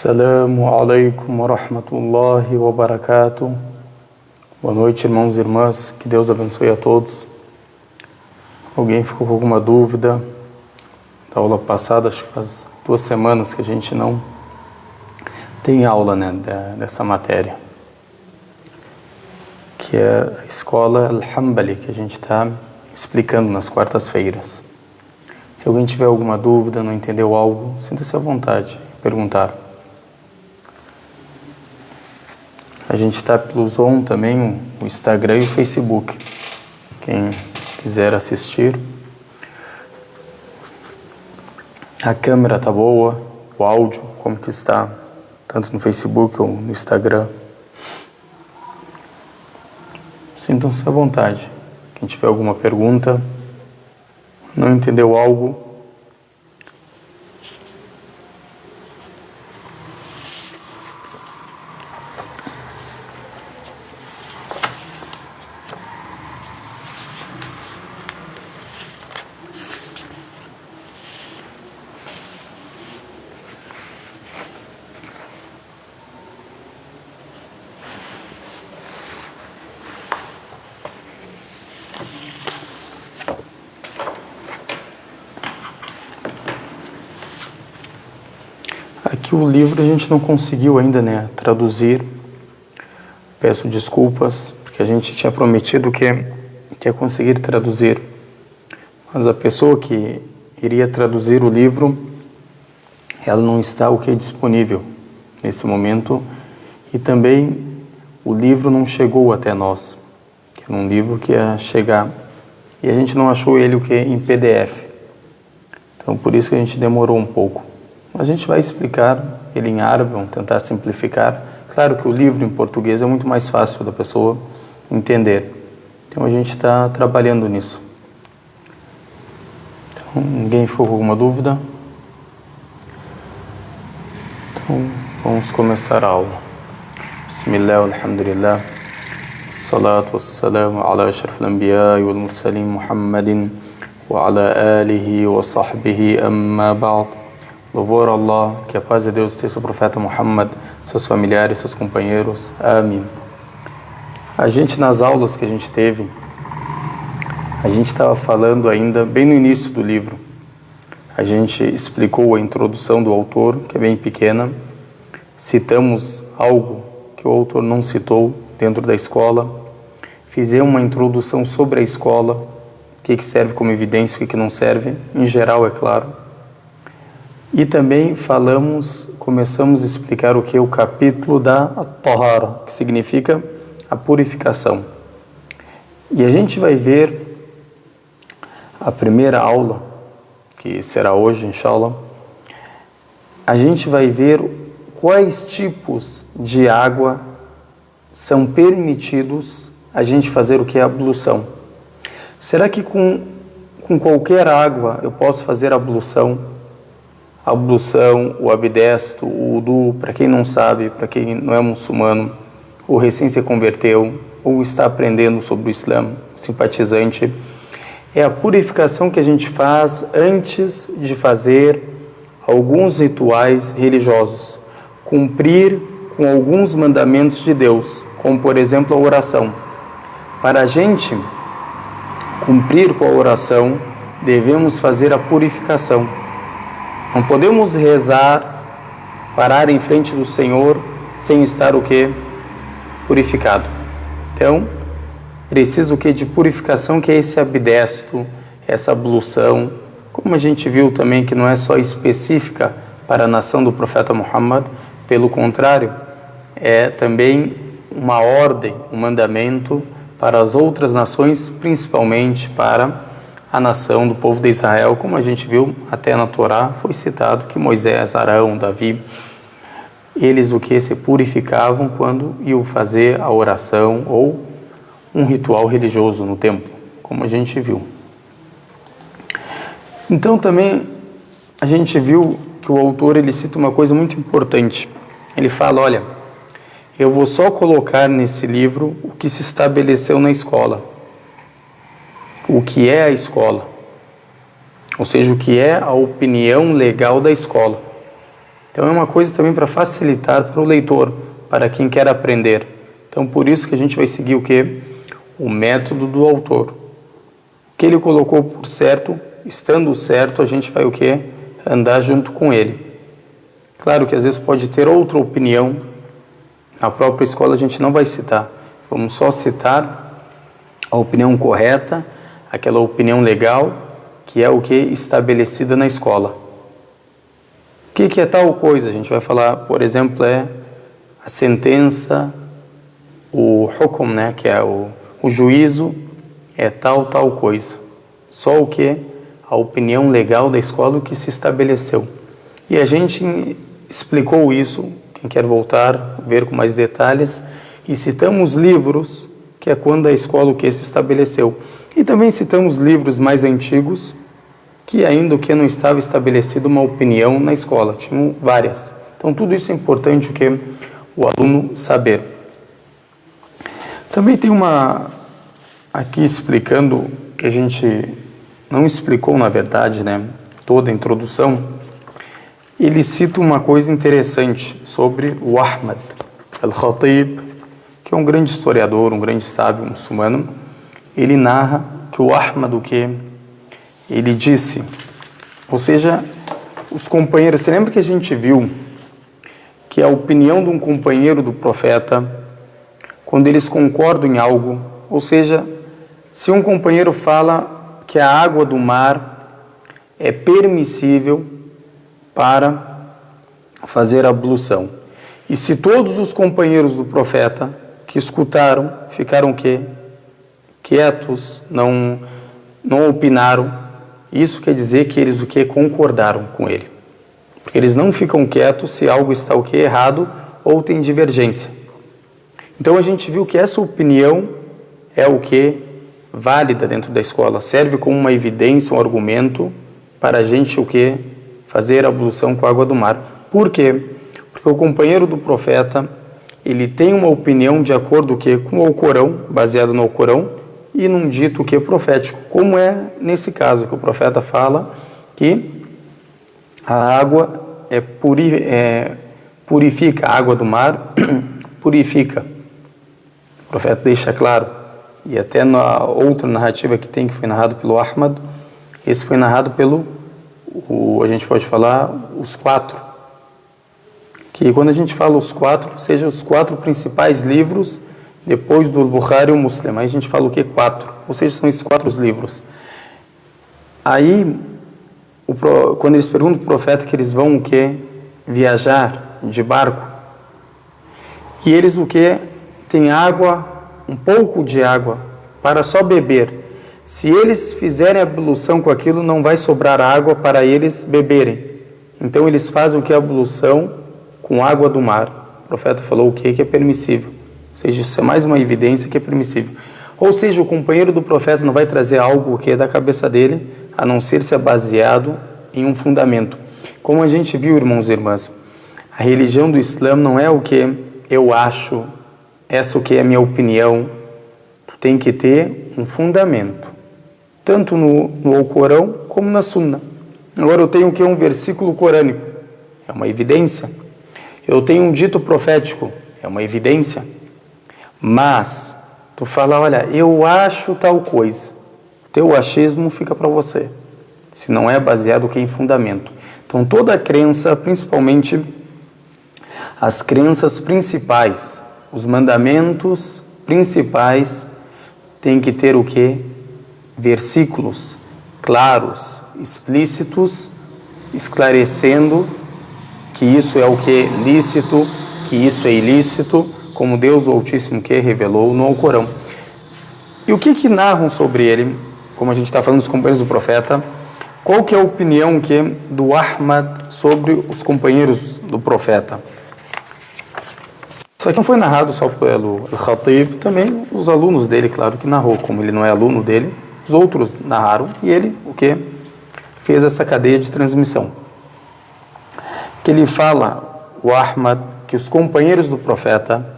Assalamu alaikum wa rahmatullahi wa barakatuh. Boa noite, irmãos e irmãs. Que Deus abençoe a todos. Alguém ficou com alguma dúvida da aula passada? Acho que faz 2 semanas que a gente não tem aula, dessa matéria, que é a escola Al-Hanbali, que a gente está explicando nas quartas-feiras. Se alguém tiver alguma dúvida, não entendeu algo, sinta-se à vontade de perguntar. A gente está pelo Zoom também, o Instagram e o Facebook. Quem quiser assistir. A câmera está boa, o áudio, como que está, tanto no Facebook ou no Instagram. Sintam-se à vontade. Quem tiver alguma pergunta, não entendeu algo, aqui o livro a gente não conseguiu ainda, traduzir. Peço desculpas, porque a gente tinha prometido que ia conseguir traduzir. Mas a pessoa que iria traduzir o livro, ela não está disponível nesse momento. E também o livro não chegou até nós, que era um livro que ia chegar. E a gente não achou ele em PDF. Então por isso que a gente demorou um pouco. A gente vai explicar ele em árabe, vamos tentar simplificar. Claro que o livro em português é muito mais fácil da pessoa entender. Então a gente está trabalhando nisso. Então, ninguém ficou com alguma dúvida? Então vamos começar a aula. Bismillah, alhamdulillah. Salatu wassalamu ala ashraf al-anbiya wal mursalin Muhammadin wa ala alihi wa sahbihi amma ba'd. Louvor a Allah, que a paz de Deus esteja sobre o profeta Muhammad, seus familiares, seus companheiros. Amém. A gente, nas aulas que a gente teve, a gente estava falando ainda bem no início do livro. A gente explicou a introdução do autor, que é bem pequena. Citamos algo que o autor não citou dentro da escola. Fizemos uma introdução sobre a escola, o que serve como evidência e o que não serve, em geral, é claro. E também começamos a explicar o capítulo da Tahara, que significa a purificação. E a gente vai ver a primeira aula, que será hoje, inshallah. A gente vai ver quais tipos de água são permitidos a gente fazer a ablução. Será que com qualquer água eu posso fazer a ablução? A ablução, o abdesto, o wudu, para quem não sabe, para quem não é muçulmano, ou recém se converteu, ou está aprendendo sobre o Islã, simpatizante, é a purificação que a gente faz antes de fazer alguns rituais religiosos, cumprir com alguns mandamentos de Deus, como por exemplo a oração. Para a gente cumprir com a oração, devemos fazer a purificação. Não podemos rezar, parar em frente do Senhor sem estar purificado. Então, precisa de purificação, que é esse abdesto, essa ablução. Como a gente viu também que não é só específica para a nação do profeta Muhammad, pelo contrário, é também uma ordem, um mandamento para as outras nações, principalmente para a nação do povo de Israel. Como a gente viu até na Torá, foi citado que Moisés, Arão, Davi, eles se purificavam quando iam fazer a oração ou um ritual religioso no templo, como a gente viu. Então também a gente viu que o autor cita uma coisa muito importante. Ele fala, olha, eu vou só colocar nesse livro o que se estabeleceu na escola. O que é a escola, ou seja, o que é a opinião legal da escola. Então é uma coisa também para facilitar para o leitor, para quem quer aprender. Então por isso que a gente vai seguir o quê? O método do autor. O que ele colocou por certo, estando certo, a gente vai o quê? Andar junto com ele. Claro que às vezes pode ter outra opinião. Na própria escola a gente não vai citar. Vamos só citar a opinião correta, aquela opinião legal, que é o que? Estabelecida na escola. O que é tal coisa? A gente vai falar, por exemplo, a sentença, o hukm, né? Que é o juízo, é tal coisa. Só o que? A opinião legal da escola, o que se estabeleceu. E a gente explicou isso, quem quer voltar, ver com mais detalhes, e citamos livros, que é quando a escola o que se estabeleceu. E também citamos livros mais antigos, que ainda o que não estava estabelecido uma opinião na escola, tinham várias. Então tudo isso é importante o que o aluno saber. Também tem aqui explicando, que a gente não explicou na verdade, né, toda a introdução, ele cita uma coisa interessante sobre o Ahmad al-Khatib, que é um grande historiador, um grande sábio muçulmano. Ele narra que o Ahmad, o que ele disse, ou seja, os companheiros, você lembra que a gente viu que a opinião de um companheiro do profeta, quando eles concordam em algo, ou seja, se um companheiro fala que a água do mar é permissível para fazer a ablução, e se todos os companheiros do profeta que escutaram ficaram quietos, não opinaram, isso quer dizer que eles concordaram com ele. Porque eles não ficam quietos se algo está errado ou tem divergência. Então a gente viu que essa opinião é válida dentro da escola, serve como uma evidência, um argumento para a gente fazer a ablução com a água do mar. Por quê? Porque o companheiro do profeta, ele tem uma opinião de acordo com o Alcorão, baseado no Alcorão, e num dito profético, como é nesse caso, que o profeta fala que a água purifica, a água do mar purifica. O profeta deixa claro, e até na outra narrativa que foi narrado pelo Ahmad, esse foi narrado a gente pode falar, os 4. Que quando a gente fala os 4, seja os 4 principais livros, depois do Bukhari e o Muslim, aí a gente fala 4, ou seja, são esses 4 livros. Aí, quando eles perguntam para o profeta que eles vão viajar de barco, e eles tem água, um pouco de água, para só beber. Se eles fizerem a ablução com aquilo, não vai sobrar água para eles beberem. Então eles fazem a ablução com água do mar. O profeta falou que é permissível. Ou seja, isso é mais uma evidência que é permissível. Ou seja, o companheiro do profeta não vai trazer algo da cabeça dele, a não ser se baseado em um fundamento. Como a gente viu, irmãos e irmãs, a religião do Islã não é o que eu acho, essa é a minha opinião. Tu tem que ter um fundamento, tanto no Alcorão como na Sunna. Agora eu tenho um versículo corânico, é uma evidência. Eu tenho um dito profético, é uma evidência. Mas tu fala, olha, eu acho tal coisa, teu achismo fica para você, se não é baseado em fundamento. Então toda a crença, principalmente as crenças principais, os mandamentos principais, tem que ter versículos claros, explícitos, esclarecendo que isso é lícito, que isso é ilícito, como Deus o Altíssimo revelou no Alcorão. E o que narram sobre ele, como a gente está falando dos companheiros do profeta, qual é a opinião do Ahmad sobre os companheiros do profeta? Isso aqui não foi narrado só pelo Khatib, também os alunos dele, claro que narrou, como ele não é aluno dele, os outros narraram, e ele, fez essa cadeia de transmissão. Que ele fala, o Ahmad, que os companheiros do profeta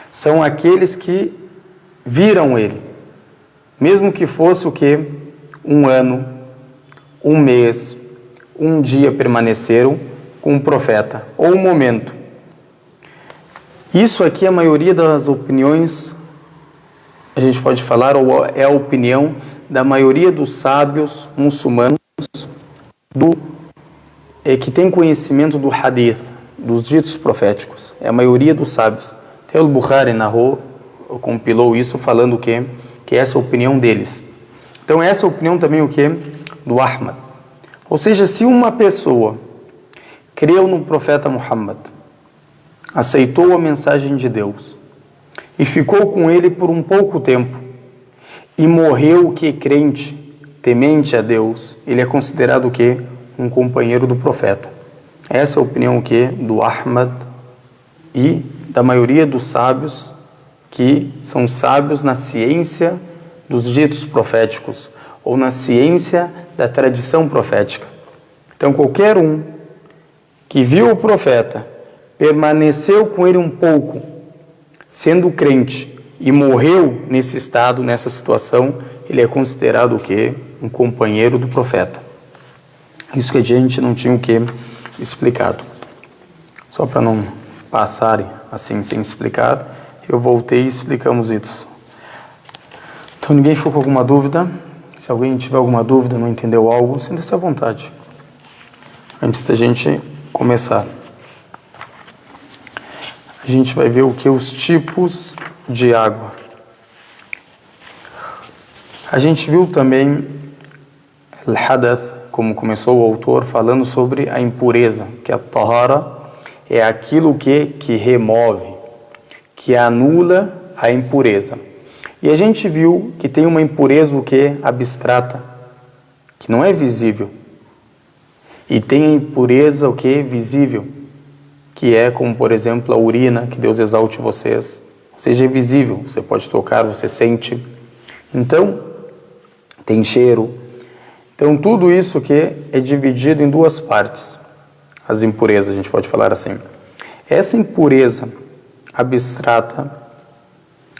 são aqueles que viram ele, mesmo que fosse um ano, um mês, um dia permaneceram, com o profeta, ou o momento. Isso aqui, a maioria das opiniões, a gente pode falar, ou é a opinião da maioria dos sábios muçulmanos que tem conhecimento do hadith, dos ditos proféticos. É a maioria dos sábios. Até o Bukhari compilou isso falando que essa é a opinião deles. Então essa é a opinião também do Ahmad. Ou seja, se uma pessoa creu no profeta Muhammad, aceitou a mensagem de Deus e ficou com ele por um pouco tempo e morreu crente, temente a Deus, ele é considerado um companheiro do profeta. Essa é a opinião do Ahmad e da maioria dos sábios, que são sábios na ciência dos ditos proféticos ou na ciência da tradição profética. Então qualquer um que viu o profeta, permaneceu com ele um pouco, sendo crente, e morreu nesse estado, nessa situação, ele é considerado um companheiro do profeta. Isso que a gente não tinha explicado. Só para não passarem assim sem explicar, eu voltei e explicamos isso. Então ninguém ficou com alguma dúvida? Se alguém tiver alguma dúvida, não entendeu algo, sinta-se à vontade. Antes da gente começar, a gente vai ver os tipos de água. A gente viu também al-hadath, como começou o autor falando sobre a impureza, que a tahara é aquilo que remove, que anula a impureza. E a gente viu que tem uma impureza abstrata, que não é visível. E tem a impureza visível, que é como, por exemplo, a urina, que Deus exalte vocês. Ou seja, é visível, você pode tocar, você sente. Então, tem cheiro. Então, tudo isso é dividido em duas partes. As impurezas, a gente pode falar assim. Essa impureza abstrata,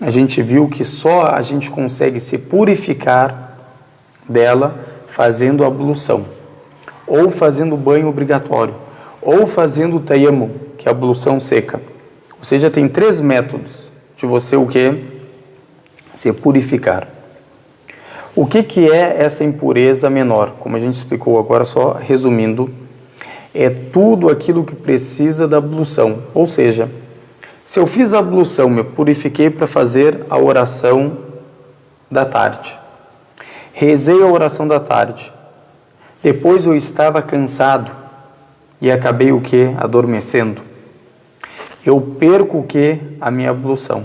a gente viu que só a gente consegue se purificar dela fazendo ablução, ou fazendo banho obrigatório, ou fazendo tayammum, que é a ablução seca. Ou seja, tem 3 métodos de você se purificar. O que é essa impureza menor? Como a gente explicou agora, só resumindo, é tudo aquilo que precisa da ablução. Ou seja, se eu fiz a ablução, me purifiquei para fazer a oração da tarde. Rezei a oração da tarde. Depois eu estava cansado e acabei adormecendo. Eu perco a minha ablução.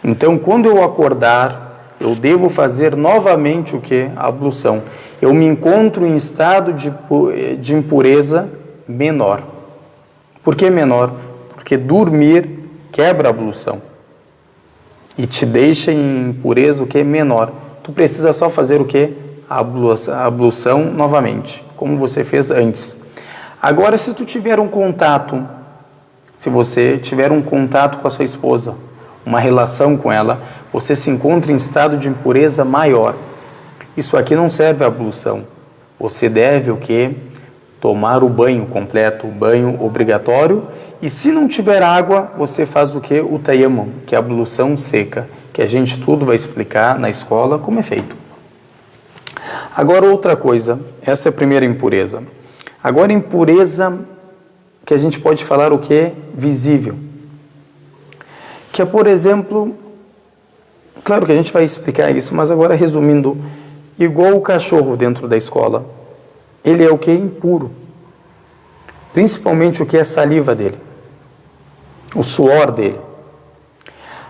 Então, quando eu acordar, eu devo fazer novamente a ablução. Eu me encontro em estado de impureza menor. Por que menor? Porque dormir quebra a ablução e te deixa em impureza menor. Tu precisa só fazer a ablução novamente, como você fez antes. Agora, se tu tiver se você tiver um contato com a sua esposa, uma relação com ela, você se encontra em estado de impureza maior. Isso aqui não serve a ablução. Você deve tomar o banho completo, o banho obrigatório. E se não tiver água, você faz o tayammum, que é a ablução seca, que a gente tudo vai explicar na escola como é feito. Agora outra coisa, essa é a primeira impureza. Agora impureza que a gente pode falar visível. Que é, por exemplo, claro que a gente vai explicar isso, mas agora resumindo, igual o cachorro dentro da escola, ele é impuro. Principalmente é a saliva dele, o suor dele.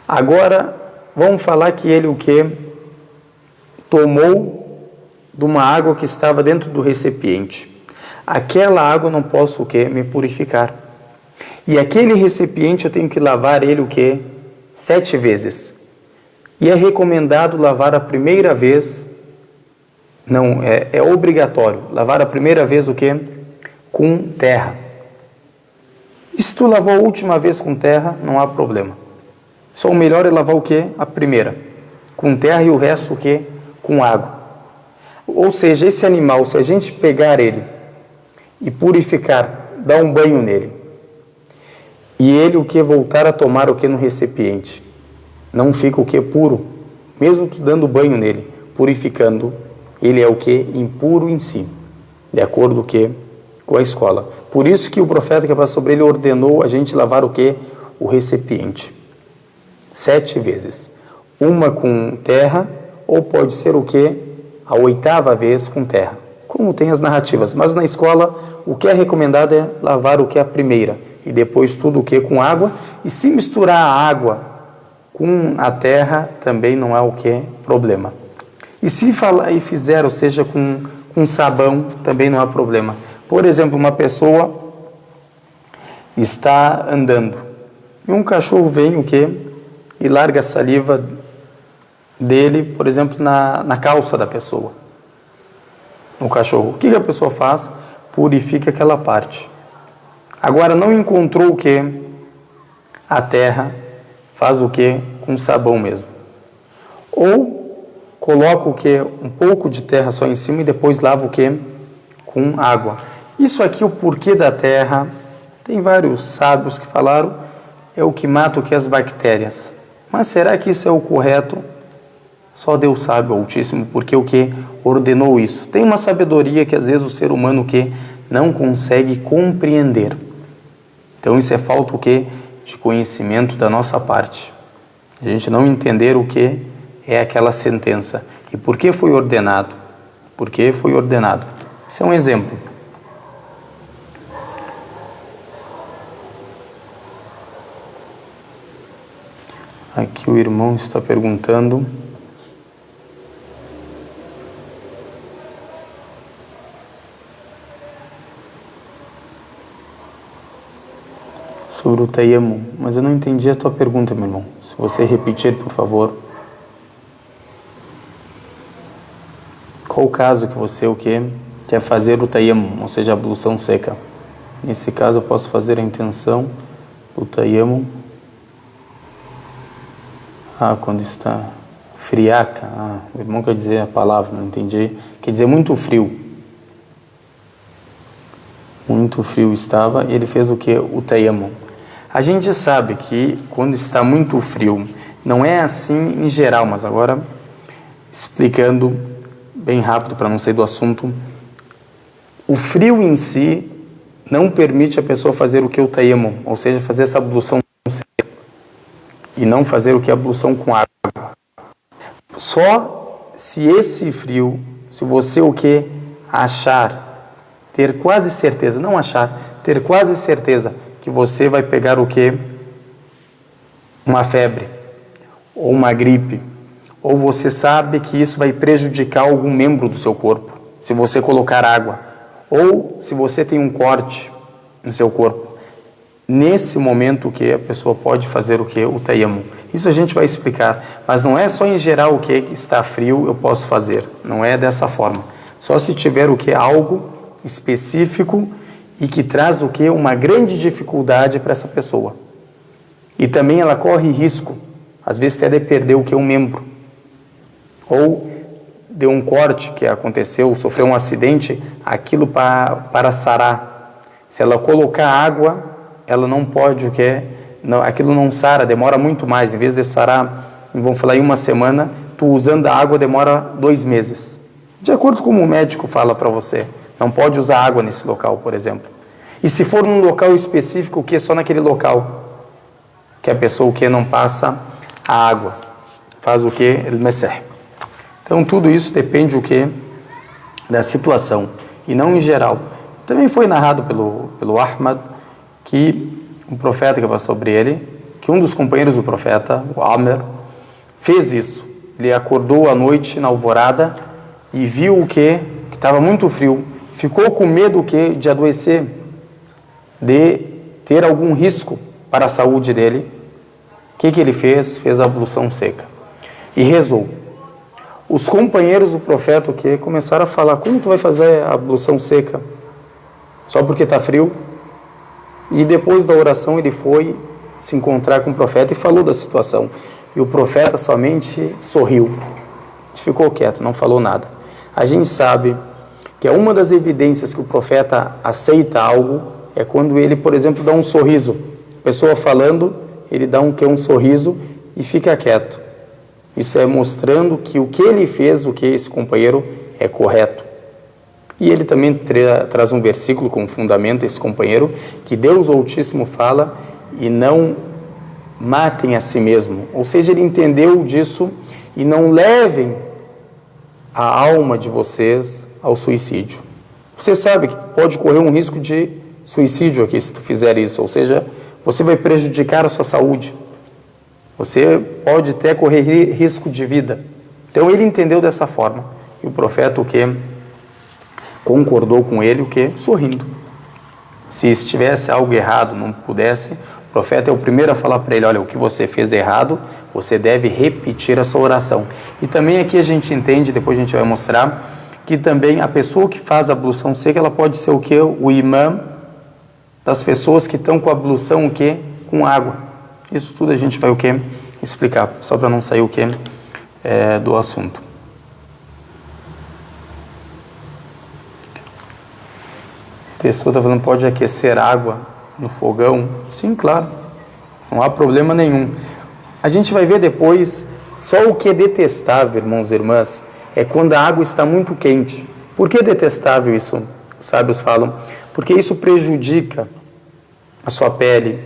Agora, vamos falar que ele tomou de uma água que estava dentro do recipiente. Aquela água eu não posso me purificar. E aquele recipiente eu tenho que lavar ele 7 vezes. E é recomendado lavar a primeira vez, não, é obrigatório, lavar a primeira vez com terra. E se tu lavou a última vez com terra, não há problema. Só o melhor é lavar a primeira, com terra, e o resto com água. Ou seja, esse animal, se a gente pegar ele e purificar dá um banho nele. E ele o que voltar a tomar o que no recipiente. Não fica o que puro, mesmo tu dando banho nele, purificando, ele é o que impuro em si, de acordo o que com a escola. Por isso que o profeta que passou sobre ele ordenou a gente lavar o que? O recipiente. 7 vezes. Uma com terra, ou pode ser o que? A 8ª vez com terra. Como tem as narrativas. Mas na escola, o que é recomendado é lavar o que é a primeira. E depois tudo o que com água. E se misturar a água com a terra, também não há o que problema. E se fizer, ou seja, com sabão, também não há problema. Por exemplo, uma pessoa está andando e um cachorro vem o quê? E larga a saliva dele, por exemplo, na calça da pessoa. No cachorro. O que a pessoa faz? Purifica aquela parte. Agora, não encontrou o quê? A terra, faz o quê? Com sabão mesmo. Ou coloca o quê? Um pouco de terra só em cima e depois lava o quê? Com água. Isso aqui, o porquê da terra, tem vários sábios que falaram, é o que mata o que? As bactérias. Mas será que isso é o correto? Só Deus sabe, o Altíssimo, porque o que ordenou isso. Tem uma sabedoria que às vezes o ser humano que não consegue compreender. Então isso é falta o que? De conhecimento da nossa parte. A gente não entender o que é aquela sentença. E por que foi ordenado? Por que foi ordenado? Isso é um exemplo. Aqui o irmão está perguntando sobre o tayammum, mas eu não entendi a tua pergunta, meu irmão. Se você repetir, por favor. Qual o caso que você quer fazer o tayammum, ou seja, a ablução seca? Nesse caso eu posso fazer a intenção do tayammum. Quando está friaca. O irmão quer dizer a palavra, não entendi. Quer dizer muito frio. Muito frio estava, ele fez o que? O tayammum. A gente sabe que quando está muito frio, não é assim em geral, mas agora explicando bem rápido para não sair do assunto, o frio em si não permite a pessoa fazer o que? O tayammum, ou seja, fazer essa ablução seca. E não fazer o que? A ablução com água. Só se esse frio, se você o que? Achar, ter quase certeza, não achar, ter quase certeza que você vai pegar o que? Uma febre, ou uma gripe, ou você sabe que isso vai prejudicar algum membro do seu corpo, se você colocar água, ou se você tem um corte no seu corpo. Nesse momento o que a pessoa pode fazer o que? O tayammum. Isso a gente vai explicar, mas não é só em geral o que está frio eu posso fazer, não é dessa forma. Só se tiver o que? Algo específico e que traz o que? Uma grande dificuldade para essa pessoa. E também ela corre risco, às vezes até de perder o que? Um membro. Ou deu um corte que aconteceu, sofreu um acidente, aquilo para sarar. Se ela colocar água, ela não pode o que? Não, aquilo não sara, demora muito mais. Em vez de sarar, vamos falar em uma semana, tu usando a água demora 2 meses. De acordo com como o médico fala para você. Não pode usar água nesse local, por exemplo. E se for num local específico, o que? Só naquele local. Que a pessoa o que? Não passa a água. Faz o que? Ele messer. Então tudo isso depende o que? Da situação. E não em geral. Também foi narrado pelo Ahmad que um profeta que passou sobre ele, que um dos companheiros do profeta, o Amr, fez isso. Ele acordou à noite, na alvorada, e viu o que? Que estava muito frio. Ficou com medo o que? De adoecer, de ter algum risco para a saúde dele. O que ele fez? Fez a ablução seca. E rezou. Os companheiros do profeta o que? Começaram a falar, como tu vai fazer a ablução seca? Só porque está frio? E depois da oração ele foi se encontrar com o profeta e falou da situação. E o profeta somente sorriu. Ficou quieto, não falou nada. A gente sabe que é uma das evidências que o profeta aceita algo é quando ele, por exemplo, dá um sorriso. A pessoa falando, ele dá um sorriso e fica quieto. Isso é mostrando que o que ele fez, o que esse companheiro é correto. E ele também traz um versículo com fundamento, esse companheiro, que Deus Altíssimo fala, e não matem a si mesmo. Ou seja, ele entendeu disso, e não levem a alma de vocês ao suicídio. Você sabe que pode correr um risco de suicídio aqui se tu fizer isso, ou seja, você vai prejudicar a sua saúde. Você pode até correr risco de vida. Então ele entendeu dessa forma. E o profeta o que concordou com ele, o que sorrindo. Se estivesse algo errado, não pudesse, o profeta é o primeiro a falar para ele, olha, o que você fez de errado, você deve repetir a sua oração. E também aqui a gente entende, depois a gente vai mostrar, que também a pessoa que faz a ablução seca, ela pode ser o que? O imã das pessoas que estão com a ablução o que? Com água. Isso tudo a gente vai o que? Explicar, só para não sair o que? Do assunto. A pessoa está falando, pode aquecer água no fogão? Sim, claro. Não há problema nenhum. A gente vai ver depois, só o que é detestável, irmãos e irmãs, é quando a água está muito quente. Por que é detestável isso? Os sábios falam, porque isso prejudica a sua pele,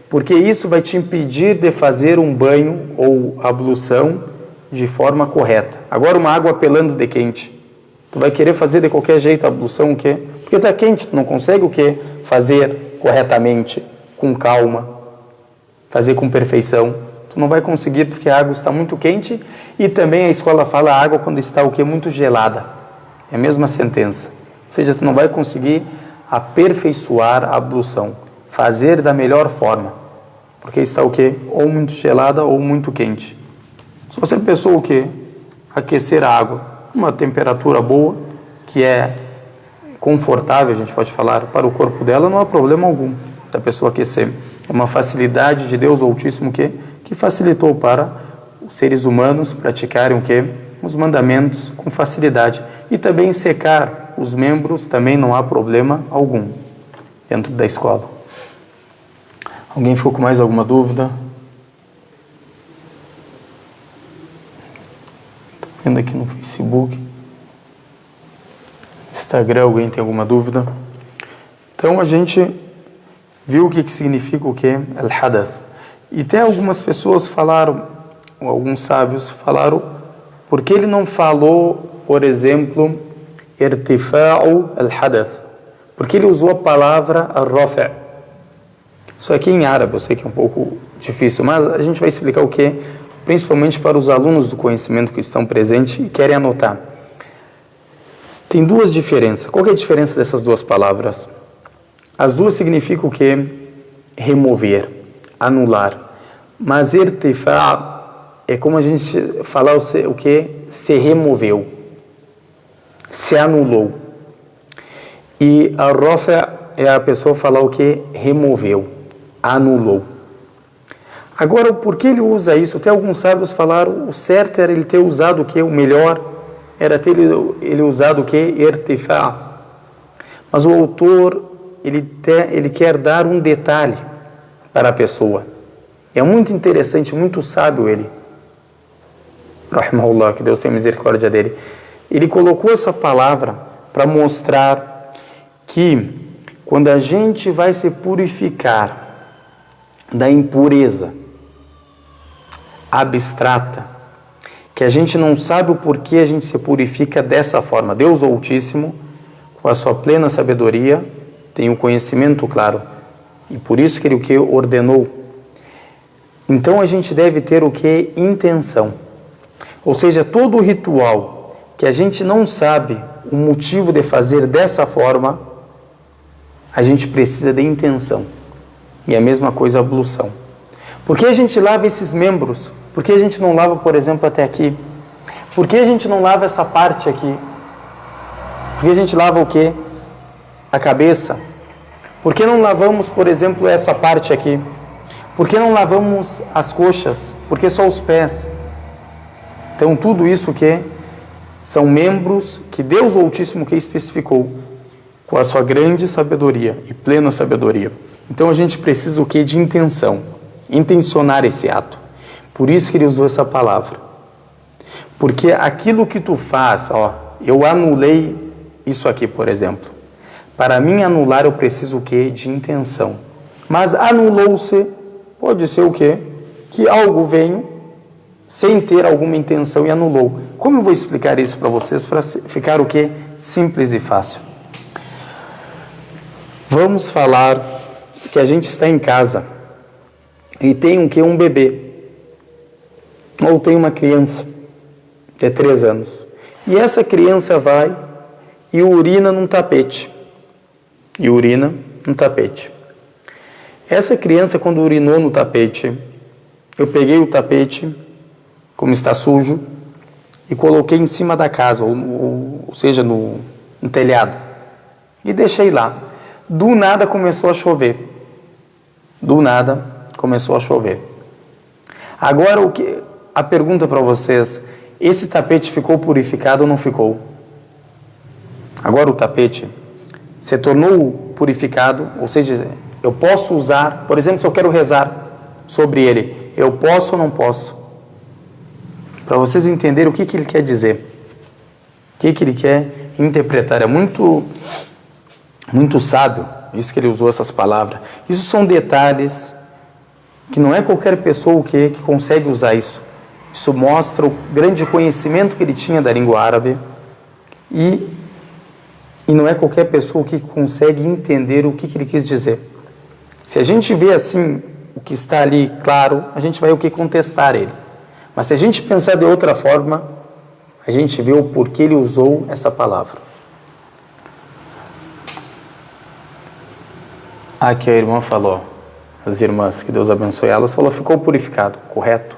porque isso vai te impedir de fazer um banho ou ablução de forma correta. Agora uma água pelando de quente, tu vai querer fazer de qualquer jeito a ablução o quê? Porque está quente, tu não consegue o quê? Fazer corretamente, com calma, fazer com perfeição. Tu não vai conseguir porque a água está muito quente e também a escola fala a água quando está o quê? Muito gelada. É a mesma sentença. Ou seja, tu não vai conseguir aperfeiçoar a ablução, fazer da melhor forma, porque está o quê? Ou muito gelada ou muito quente. Se você pensou o quê? Aquecer a água, uma temperatura boa, que é confortável, a gente pode falar, para o corpo dela, não há problema algum da pessoa aquecer. É uma facilidade de Deus Altíssimo que facilitou para os seres humanos praticarem o quê? Os mandamentos com facilidade. E também secar os membros também não há problema algum dentro da escola. Alguém ficou com mais alguma dúvida? Estou vendo aqui no Facebook. Instagram, alguém tem alguma dúvida? Então a gente viu o que significa o que? Al-Hadath. E até algumas pessoas falaram, alguns sábios falaram, porque ele não falou, por exemplo, irtifa'u al-hadath? Porque ele usou a palavra ar-rafi'. Isso aqui em árabe, eu sei que é um pouco difícil, mas a gente vai explicar o que, principalmente para os alunos do conhecimento que estão presentes e querem anotar. Tem duas diferenças. Qual que é a diferença dessas duas palavras? As duas significam o que? Remover, anular. Mas irtifa' é como a gente falar o que? Se removeu, se anulou. E a rafa' é a pessoa falar o que? Removeu, anulou. Agora, por que ele usa isso? Até alguns sábios falaram, o certo era ele ter usado o que? O melhor era ter ele usado o que? Irtifa'. Mas o autor, ele quer dar um detalhe para a pessoa. É muito interessante, muito sábio ele. Rahimahullah, que Deus tenha misericórdia dele. Ele colocou essa palavra para mostrar que quando a gente vai se purificar da impureza abstrata, que a gente não sabe o porquê a gente se purifica dessa forma. Deus Altíssimo, com a sua plena sabedoria, tem o conhecimento claro. E por isso que ele o que ordenou. Então a gente deve ter o que? Intenção. Ou seja, todo o ritual que a gente não sabe o motivo de fazer dessa forma, a gente precisa de intenção. E a mesma coisa a ablução. Por que a gente lava esses membros? Por que a gente não lava, por exemplo, até aqui? Por que a gente não lava essa parte aqui? Por que a gente lava o quê? A cabeça. Por que não lavamos, por exemplo, essa parte aqui? Por que não lavamos as coxas? Por que só os pés? Então, tudo isso que são membros que Deus Altíssimo que especificou. com a sua grande sabedoria e plena sabedoria. Então a gente precisa o quê? De intenção. Intencionar esse ato. Por isso que ele usou essa palavra. Porque aquilo que tu faz, eu anulei isso aqui, por exemplo. Para mim anular eu preciso o quê? De intenção. Mas anulou-se, pode ser o quê? Que algo veio sem ter alguma intenção e anulou. Como eu vou explicar isso para vocês para ficar o quê? Simples e fácil. Vamos falar que a gente está em casa e tem o quê? Um bebê. Ou tem uma criança de 3 anos. E essa criança vai e urina num tapete. Essa criança, quando urinou no tapete, eu peguei o tapete, como está sujo, e coloquei em cima da casa, ou seja, no telhado. E deixei lá. Do nada começou a chover. Agora, a pergunta para vocês, esse tapete ficou purificado ou não ficou? Agora o tapete se tornou purificado, ou seja, eu posso usar, por exemplo, se eu quero rezar sobre ele, eu posso ou não posso? Para vocês entenderem o que ele quer dizer, o que ele quer interpretar. É muito sábio isso que ele usou essas palavras. Isso são detalhes que não é qualquer pessoa que consegue usar isso. Isso mostra o grande conhecimento que ele tinha da língua árabe e não é qualquer pessoa que consegue entender o que ele quis dizer. Se a gente vê assim o que está ali claro, a gente vai o que contestar ele. Mas se a gente pensar de outra forma, a gente vê o porquê ele usou essa palavra. Aqui a irmã falou, as irmãs, que Deus abençoe elas, falou, ficou purificado, correto.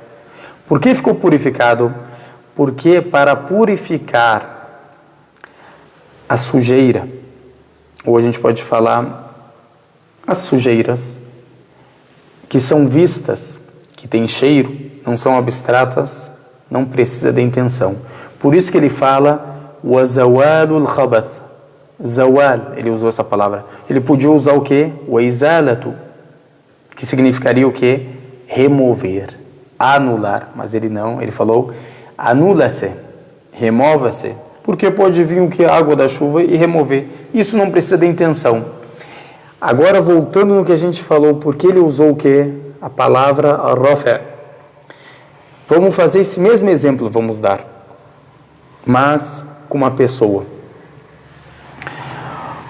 Por que ficou purificado? Porque para purificar a sujeira, ou a gente pode falar as sujeiras, que são vistas, que têm cheiro, não são abstratas, não precisa de intenção. Por isso que ele fala وَزَوَالُ الْخَبَثِ. Zawal, ele usou essa palavra. Ele podia usar o quê? O izalatu, que significaria o quê? Remover, anular. Mas ele não, ele falou anula-se, remova-se. Porque pode vir o que? A água da chuva e remover. Isso não precisa de intenção. Agora, voltando no que a gente falou, porque ele usou o quê? A palavra rafa. Vamos fazer esse mesmo exemplo, vamos dar. Mas com uma pessoa.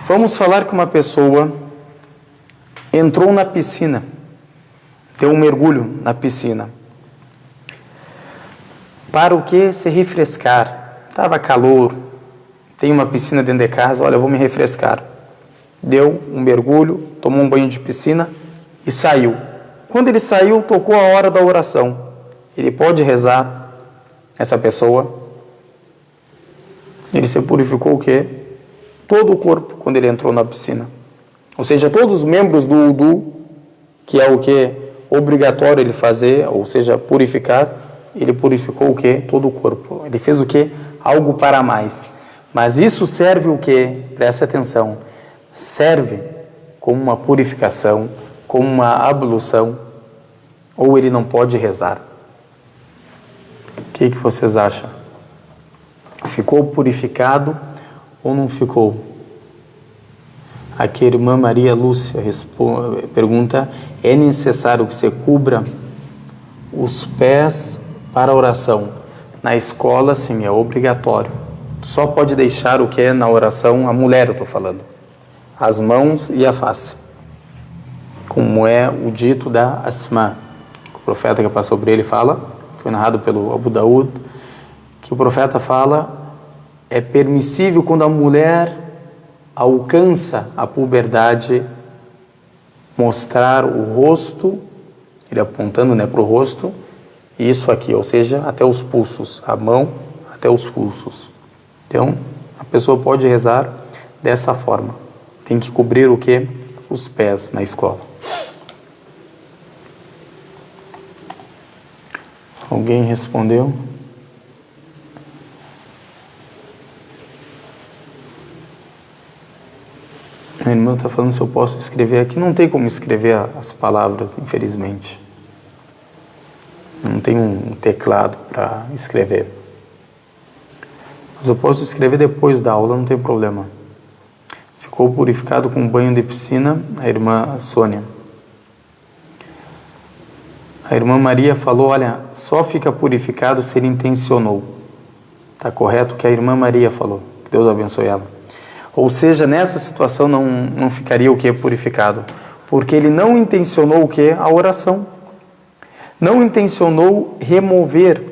Vamos falar que uma pessoa entrou na piscina, deu um mergulho na piscina. Para o que? Se refrescar. Estava calor, tem uma piscina dentro de casa, olha, eu vou me refrescar. Deu um mergulho, tomou um banho de piscina e saiu. Quando ele saiu, tocou a hora da oração. Ele pode rezar, essa pessoa. Ele se purificou o quê? Todo o corpo quando ele entrou na piscina. Ou seja, todos os membros do wudu, que é o que? Obrigatório ele fazer, ou seja, purificar, ele purificou o quê? Todo o corpo. Ele fez o quê? Algo para mais. Mas isso serve o quê? Presta atenção. Serve como uma purificação, como uma ablução, ou ele não pode rezar. O que vocês acham? Ficou purificado ou não ficou? Aqui a irmã Maria Lúcia pergunta, é necessário que você cubra os pés para a oração? Na escola, sim, é obrigatório. Só pode deixar o que é na oração, a mulher eu estou falando, as mãos e a face. Como é o dito da Asma, o profeta que passou sobre ele fala, foi narrado pelo Abu Daud, que o profeta fala, é permissível quando a mulher alcança a puberdade mostrar o rosto, ele apontando para o rosto, e isso aqui, ou seja, até os pulsos, a mão até os pulsos. Então, a pessoa pode rezar dessa forma. Tem que cobrir o quê? Os pés na escola. Alguém respondeu? Meu irmão está falando se eu posso escrever aqui. Não tem como escrever as palavras, infelizmente. Não tem um teclado para escrever. Mas eu posso escrever depois da aula, não tem problema. Ficou purificado com banho de piscina, a irmã Sônia. A irmã Maria falou, olha, só fica purificado se ele intencionou. Está correto o que a irmã Maria falou. Que Deus abençoe ela. Ou seja, nessa situação não ficaria o que? Purificado. Porque ele não intencionou o que? A oração. Não intencionou remover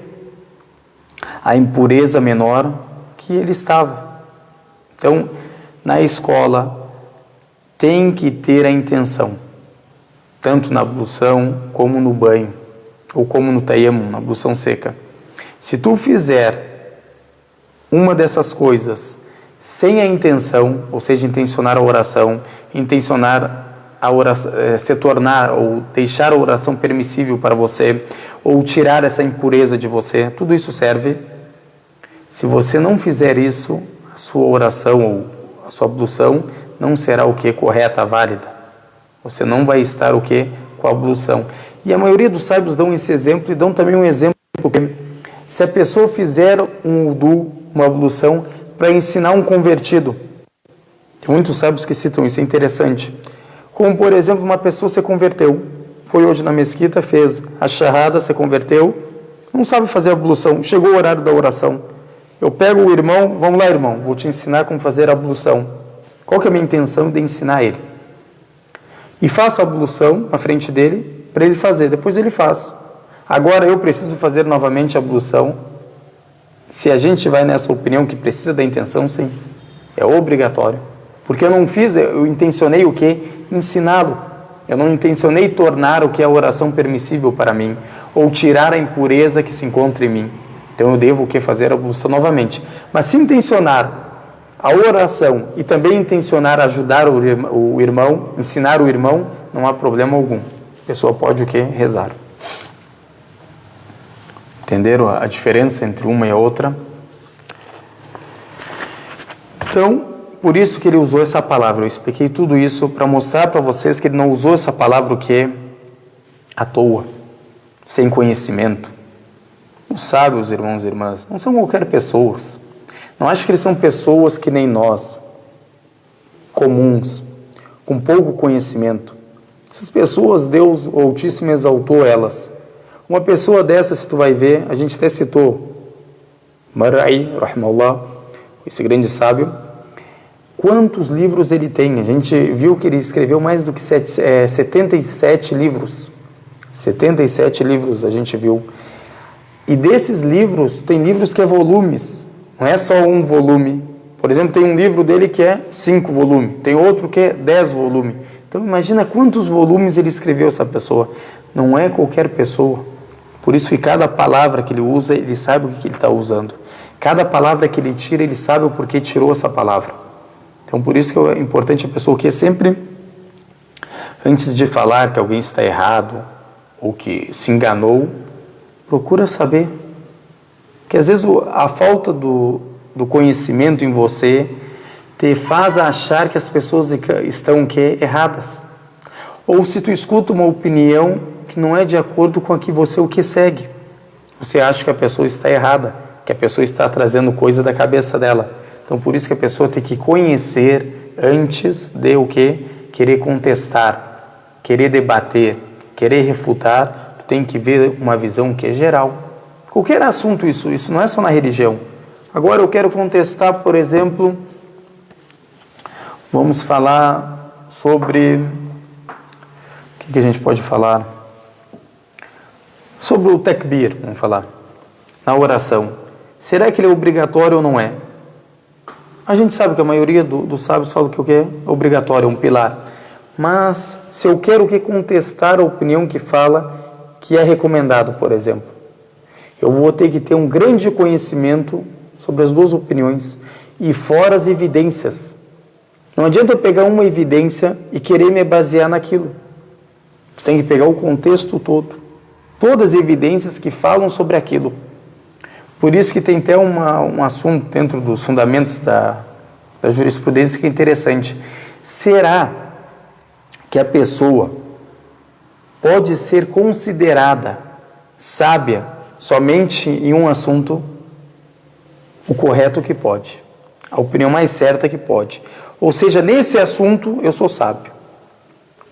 a impureza menor que ele estava. Então, na escola, tem que ter a intenção. Tanto na ablução, como no banho. Ou como no tayammum, na ablução seca. Se tu fizer uma dessas coisas sem a intenção, ou seja, intencionar a oração, intencionar a oração, se tornar ou deixar a oração permissível para você, ou tirar essa impureza de você, tudo isso serve. Se você não fizer isso, a sua oração ou a sua ablução não será o que? Correta, válida. Você não vai estar o que? Com a ablução. E a maioria dos sábios dão esse exemplo e dão também um exemplo porque se a pessoa fizer um wudu, uma ablução, para ensinar um convertido. Tem muitos sábios que citam isso, é interessante. Como, por exemplo, uma pessoa se converteu, foi hoje na mesquita, fez a shahada, se converteu, não sabe fazer a ablução, chegou o horário da oração. Eu pego o irmão, vamos lá, irmão, vou te ensinar como fazer a ablução. Qual que é a minha intenção de ensinar ele? E faço a ablução na frente dele, para ele fazer, depois ele faz. Agora eu preciso fazer novamente a ablução. Se a gente vai nessa opinião que precisa da intenção, sim, é obrigatório. Porque eu não fiz, eu intencionei o quê? Ensiná-lo. Eu não intencionei tornar o que é a oração permissível para mim, ou tirar a impureza que se encontra em mim. Então eu devo o que? Fazer a ablução novamente. Mas se intencionar a oração e também intencionar ajudar o irmão, ensinar o irmão, não há problema algum. A pessoa pode o quê? Rezar. Entenderam a diferença entre uma e a outra? Então, por isso que ele usou essa palavra. Eu expliquei tudo isso para mostrar para vocês que ele não usou essa palavra o que? À toa, sem conhecimento. Os sábios, irmãos e irmãs, não são qualquer pessoas. Não acho que eles são pessoas que nem nós, comuns, com pouco conhecimento. Essas pessoas, Deus o Altíssimo exaltou elas. Uma pessoa dessa, se tu vai ver, a gente até citou Mar'i, rahimahullah, esse grande sábio, quantos livros ele tem? A gente viu que ele escreveu mais do que 77 livros. 77 livros a gente viu. E desses livros, tem livros que é volumes, não é só um volume. Por exemplo, tem um livro dele que é 5 volumes, tem outro que é 10 volumes. Então imagina quantos volumes ele escreveu, essa pessoa. Não é qualquer pessoa. Por isso que cada palavra que ele usa, ele sabe o que ele está usando. Cada palavra que ele tira, ele sabe o porquê tirou essa palavra. Então por isso que é importante a pessoa que sempre, antes de falar que alguém está errado ou que se enganou, procura saber. Porque às vezes a falta do conhecimento em você te faz achar que as pessoas estão erradas. Ou se tu escuta uma opinião que não é de acordo com a que você o que segue, você acha que a pessoa está errada, que a pessoa está trazendo coisa da cabeça dela. Então por isso que a pessoa tem que conhecer antes de o que? Querer contestar, querer debater, querer refutar. Tu tem que ver uma visão que é geral. Qualquer assunto isso não é só na religião. Agora eu quero contestar, por exemplo, vamos falar sobre... O que a gente pode falar? Sobre o takbir, vamos falar. Na oração. Será que ele é obrigatório ou não é? A gente sabe que a maioria dos sábios fala que o que é obrigatório, é um pilar. Mas se eu quero contestar a opinião que fala que é recomendado, por exemplo, eu vou ter que ter um grande conhecimento sobre as duas opiniões e fora as evidências. Não adianta eu pegar uma evidência e querer me basear naquilo. Tu tem que pegar o contexto todo, todas as evidências que falam sobre aquilo. Por isso que tem até um assunto dentro dos fundamentos da jurisprudência que é interessante. Será que a pessoa pode ser considerada sábia somente em um assunto? O correto que pode, a opinião mais certa que pode. Ou seja, nesse assunto eu sou sábio.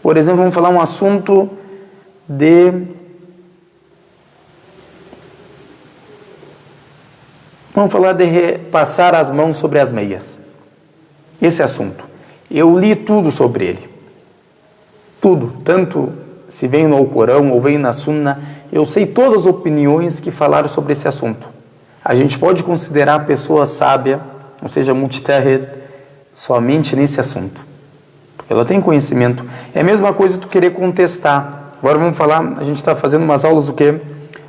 Por exemplo, vamos falar um assunto de... Vamos falar de passar as mãos sobre as meias. Esse assunto. Eu li tudo sobre ele. Tudo. Tanto se vem no Alcorão ou vem na Sunna, eu sei todas as opiniões que falaram sobre esse assunto. A gente pode considerar a pessoa sábia, ou seja, mujtahid, somente nesse assunto. Ela tem conhecimento. É a mesma coisa tu querer contestar. Agora vamos falar, a gente está fazendo umas aulas do quê?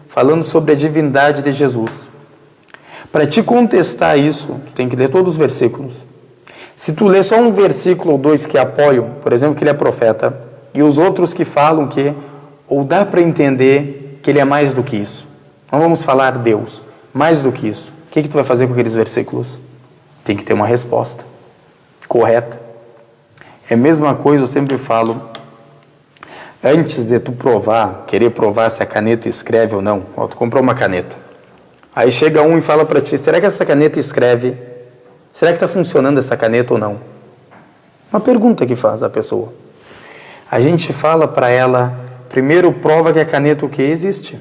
Falando sobre a divindade de Jesus. Para te contestar isso, tu tem que ler todos os versículos. Se tu ler só um versículo ou dois que apoiam, por exemplo, que ele é profeta, e os outros que falam que, ou dá para entender que ele é mais do que isso. Não vamos falar Deus, mais do que isso. O que tu vai fazer com aqueles versículos? Tem que ter uma resposta correta. É a mesma coisa, eu sempre falo, antes de tu provar, querer provar se a caneta escreve ou não, ó, tu comprou uma caneta. Aí chega um e fala para ti, será que essa caneta escreve? Será que está funcionando essa caneta ou não? Uma pergunta que faz a pessoa. A gente fala para ela, primeiro prova que a caneta o que existe.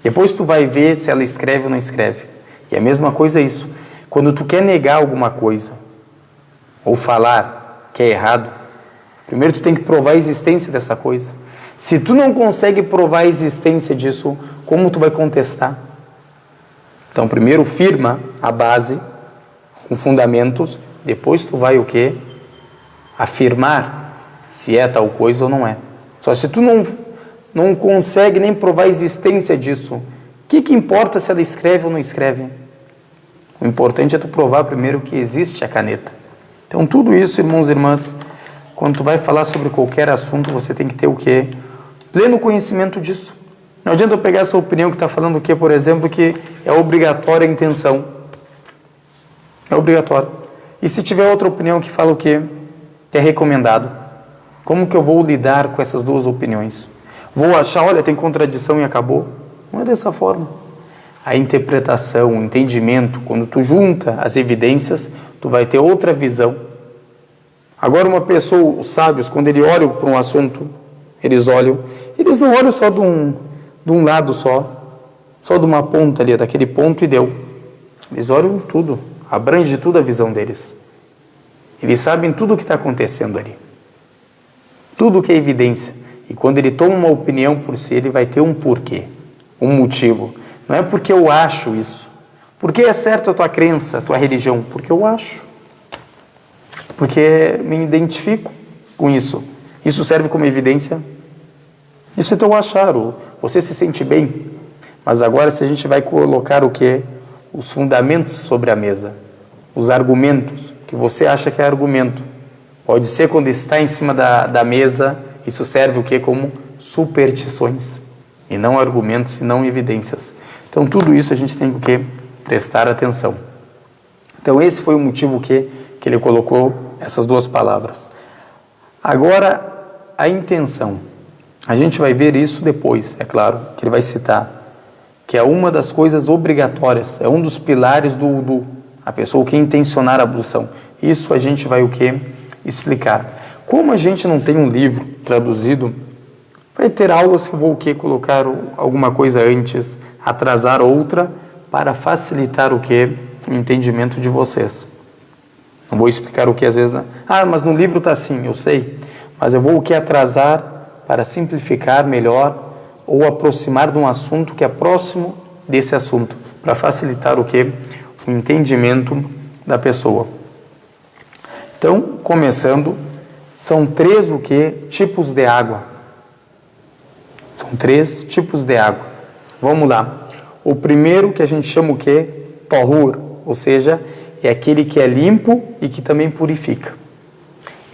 Depois tu vai ver se ela escreve ou não escreve. E a mesma coisa é isso. Quando tu quer negar alguma coisa, ou falar que é errado, primeiro tu tem que provar a existência dessa coisa. Se tu não consegue provar a existência disso, como tu vai contestar? Então primeiro firma a base, com fundamentos, depois tu vai o quê? Afirmar se é tal coisa ou não é. Só se tu não consegue nem provar a existência disso, o que importa se ela escreve ou não escreve? O importante é tu provar primeiro que existe a caneta. Então tudo isso, irmãos e irmãs, quando tu vai falar sobre qualquer assunto, você tem que ter o quê? Pleno conhecimento disso. Não adianta eu pegar essa opinião que está falando o quê, por exemplo, que é obrigatória a intenção. É obrigatório. E se tiver outra opinião que fala o quê? Que é recomendado. Como que eu vou lidar com essas duas opiniões? Vou achar, olha, tem contradição e acabou? Não é dessa forma. A interpretação, o entendimento, quando tu junta as evidências, tu vai ter outra visão. Agora uma pessoa, os sábios, quando eles olham para um assunto, eles não olham só de um lado só de uma ponta ali, daquele ponto e deu. Eles olham tudo, abrange tudo a visão deles. Eles sabem tudo o que está acontecendo ali. Tudo que é evidência. E quando ele toma uma opinião por si, ele vai ter um porquê, um motivo. Não é porque eu acho isso. Porque é certo a tua crença, a tua religião? Porque eu acho. Porque me identifico com isso. Isso serve como evidência? Isso é teu achar, você se sente bem. Mas agora se a gente vai colocar o quê? Os fundamentos sobre a mesa. Os argumentos, que você acha que é argumento. Pode ser quando está em cima da mesa, isso serve o quê? Como superstições. E não argumentos, e não evidências. Então tudo isso a gente tem o quê? Prestar atenção. Então esse foi o motivo que ele colocou essas duas palavras. Agora, a intenção. A gente vai ver isso depois, é claro, que ele vai citar, que é uma das coisas obrigatórias, é um dos pilares do wudu, a pessoa que intencionar a ablução. Isso a gente vai o quê? Explicar. Como a gente não tem um livro traduzido, vai ter aulas que eu vou o quê? Colocar alguma coisa antes, atrasar outra, para facilitar o quê? O entendimento de vocês. Não vou explicar o que às vezes... mas no livro está assim, eu sei. Mas eu vou o que atrasar para simplificar melhor ou aproximar de um assunto que é próximo desse assunto, para facilitar o que? O entendimento da pessoa. Então, começando, são 3 o que? Tipos de água. São 3 tipos de água. Vamos lá. O primeiro que a gente chama o que? Tahur, ou seja, é aquele que é limpo e que também purifica.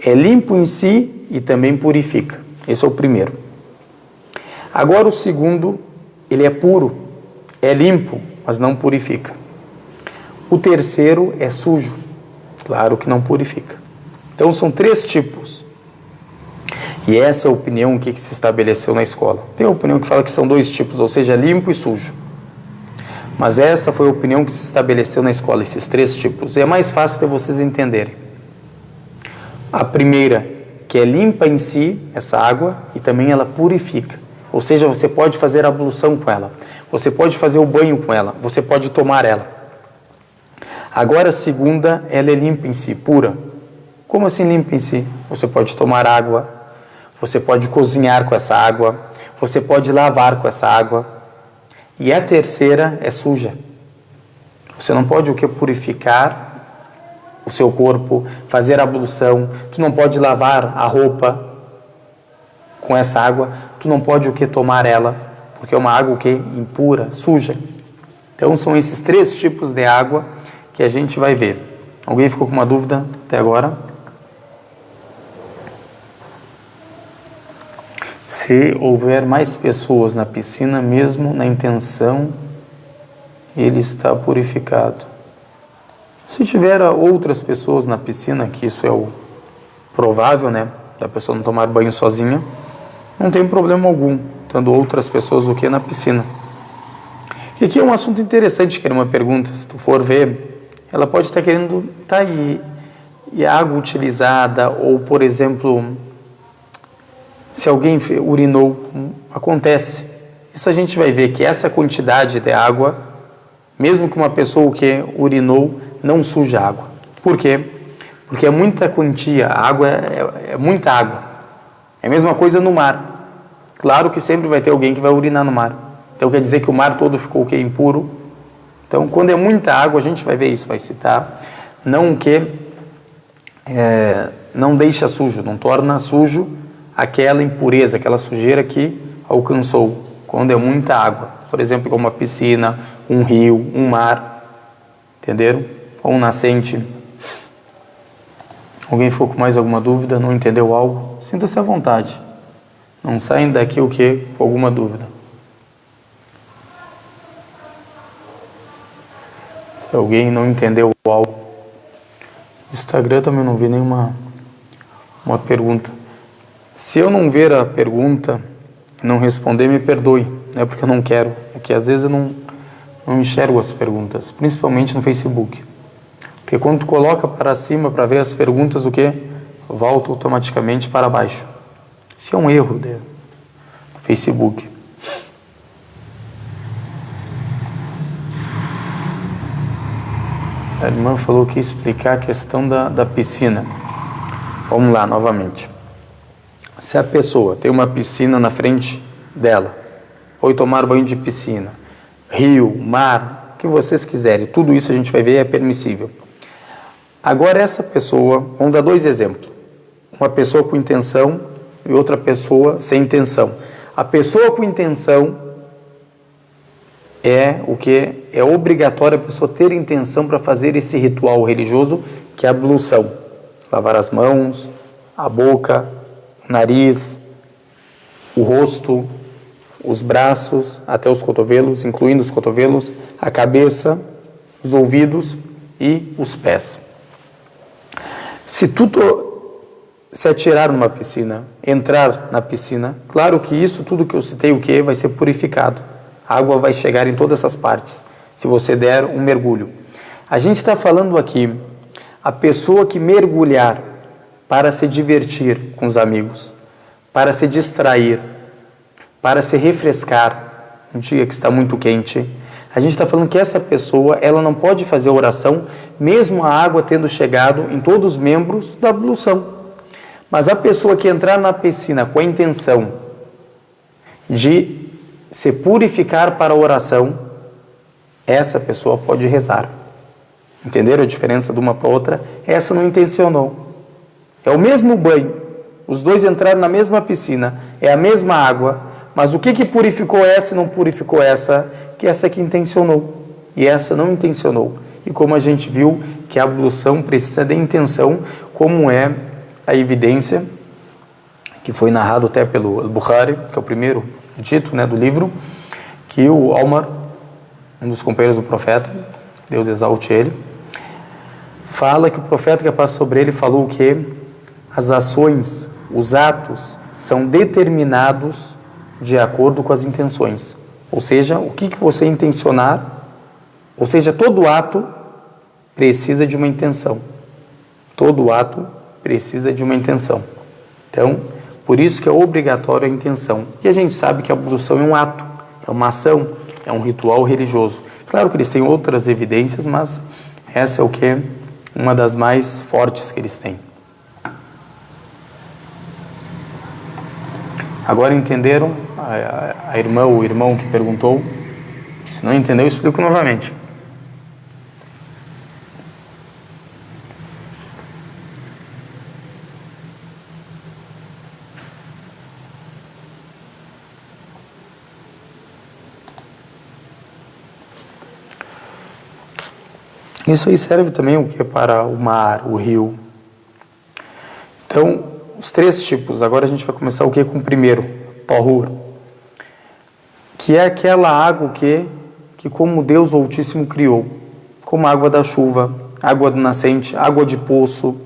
É limpo em si e também purifica. Esse é o primeiro. Agora o segundo, ele é puro, é limpo, mas não purifica. O terceiro é sujo, claro que não purifica. Então são 3 tipos. E essa é a opinião que se estabeleceu na escola. Tem a opinião que fala que são 2 tipos, ou seja, limpo e sujo. Mas essa foi a opinião que se estabeleceu na escola, esses 3 tipos. E é mais fácil de vocês entenderem. A primeira, que é limpa em si, essa água, e também ela purifica. Ou seja, você pode fazer a ablução com ela, você pode fazer o banho com ela, você pode tomar ela. Agora a segunda, ela é limpa em si, pura. Como assim limpa em si? Você pode tomar água, você pode cozinhar com essa água, você pode lavar com essa água. E a terceira é suja. Você não pode o que? Purificar o seu corpo, fazer a ablução, tu não pode lavar a roupa com essa água, tu não pode o que? Tomar ela, porque é uma água o que? Impura, suja. Então são esses 3 tipos de água que a gente vai ver. Alguém ficou com uma dúvida até agora? Se houver mais pessoas na piscina, mesmo na intenção, ele está purificado. Se tiver outras pessoas na piscina, que isso é o provável, né? Da pessoa não tomar banho sozinha, não tem problema algum, tendo outras pessoas do que na piscina. E aqui é um assunto interessante, que era uma pergunta, se tu for ver, ela pode estar querendo, tá aí, e a água utilizada, ou por exemplo, se alguém urinou, acontece. Isso a gente vai ver que essa quantidade de água, mesmo que uma pessoa que urinou, não suja a água. Por quê? Porque é muita quantia, a água é muita água. É a mesma coisa no mar. Claro que sempre vai ter alguém que vai urinar no mar. Então quer dizer que o mar todo ficou o quê? Impuro. Então quando é muita água, a gente vai ver isso, vai citar. Não que não deixa sujo, não torna sujo aquela impureza, aquela sujeira que alcançou. Quando é muita água. Por exemplo, como uma piscina, um rio, um mar. Entenderam? Ou um nascente. Alguém ficou com mais alguma dúvida? Não entendeu algo? Sinta-se à vontade. Não saem daqui o quê? Com alguma dúvida. Se alguém não entendeu algo. No Instagram também não vi nenhuma pergunta. Se eu não ver a pergunta e não responder, me perdoe. Não é porque eu não quero. É que às vezes eu não enxergo as perguntas. Principalmente no Facebook. Porque quando tu coloca para cima para ver as perguntas, o que? Volta automaticamente para baixo. Isso é um erro do Facebook. A irmã falou que ia explicar a questão da piscina. Vamos lá, novamente. Se a pessoa tem uma piscina na frente dela, foi tomar banho de piscina, rio, mar, o que vocês quiserem, tudo isso a gente vai ver é permissível. Agora essa pessoa, vamos dar 2 exemplos. Uma pessoa com intenção e outra pessoa sem intenção. A pessoa com intenção é o que? É obrigatório a pessoa ter intenção para fazer esse ritual religioso, que é a ablução. Lavar as mãos, a boca, o nariz, o rosto, os braços, até os cotovelos, incluindo os cotovelos, a cabeça, os ouvidos e os pés. Se tu se atirar numa piscina, entrar na piscina, claro que isso tudo que eu citei, o que? Vai ser purificado. A água vai chegar em todas essas partes, se você der um mergulho. A gente está falando aqui, a pessoa que mergulhar para se divertir com os amigos, para se distrair, para se refrescar, um dia que está muito quente, a gente está falando que essa pessoa, ela não pode fazer oração, mesmo a água tendo chegado em todos os membros da ablução. Mas a pessoa que entrar na piscina com a intenção de se purificar para a oração, essa pessoa pode rezar. Entenderam a diferença de uma para outra? Essa não intencionou. É o mesmo banho, os dois entraram na mesma piscina, é a mesma água, mas o que purificou essa e não purificou essa? Que essa que intencionou e essa não intencionou. E como a gente viu que a ablução precisa de intenção, como é a evidência que foi narrado até pelo Al-Bukhari, que é o primeiro dito, né, do livro, que o Omar, um dos companheiros do profeta, Deus exalte ele, fala que o profeta que passou sobre ele falou o quê? as ações, os atos são determinados de acordo com as intenções. Ou seja, o que você intencionar, ou seja, todo ato precisa de uma intenção. Todo ato precisa de uma intenção. Então, por isso que é obrigatório a intenção. E a gente sabe que a ablução é um ato, é uma ação, é um ritual religioso. Claro que eles têm outras evidências, mas essa é o que? Uma das mais fortes que eles têm. Agora entenderam? A irmã ou o irmão que perguntou? Se não entendeu, eu explico novamente. Isso aí serve também o que? Para o mar, o rio. Então, os três tipos. Agora a gente vai começar o que com o primeiro? Tahur. Que é aquela água que como Deus o Altíssimo criou. Como a água da chuva, água do nascente, água de poço,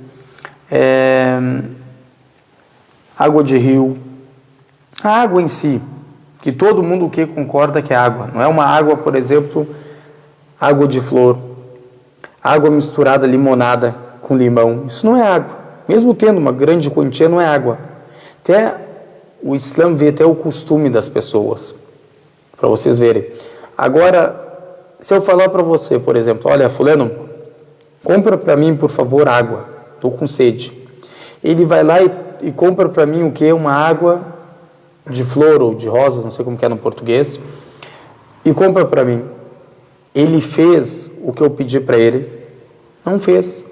água de rio. A água em si, que todo mundo o que concorda que é água. Não é uma água, por exemplo, água de flor. Água misturada limonada com limão, isso não é água. Mesmo tendo uma grande quantia, não é água. Até o Islã vê até o costume das pessoas, para vocês verem. Agora, se eu falar para você, por exemplo, olha, fulano, compra para mim, por favor, água, estou com sede. Ele vai lá e compra para mim o quê? Uma água de flor ou de rosas, não sei como que é no português, e compra para mim. Ele fez o que eu pedi para ele? Não fez.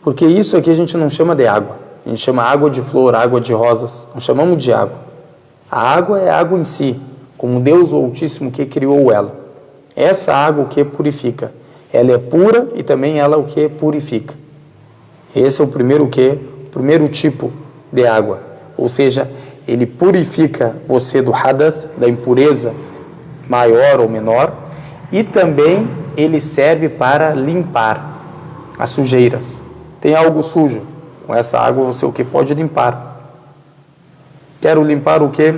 Porque isso aqui a gente não chama de água. A gente chama água de flor, água de rosas. Não chamamos de água. A água é a água em si, como Deus o Altíssimo que criou ela. Essa água o que purifica. Ela é pura e também ela o que purifica. Esse é o primeiro o que? O primeiro tipo de água. Ou seja, ele purifica você do hadath, da impureza maior ou menor, e também ele serve para limpar as sujeiras. Tem algo sujo, com essa água você o que pode limpar. Quero limpar o que?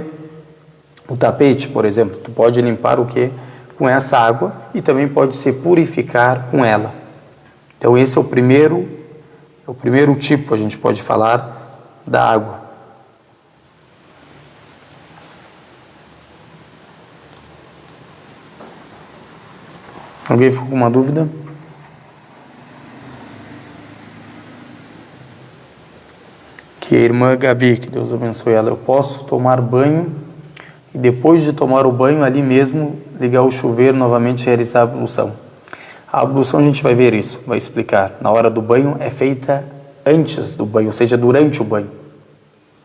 O tapete, por exemplo. Tu pode limpar o que? Com essa água e também pode se purificar com ela. Então esse é o primeiro tipo, a gente pode falar, da água. Alguém ficou com uma dúvida? Que a irmã Gabi, que Deus abençoe ela, eu posso tomar banho e depois de tomar o banho ali mesmo, ligar o chuveiro novamente e realizar a ablução. A ablução a gente vai ver isso, vai explicar. Na hora do banho é feita antes do banho, ou seja, durante o banho.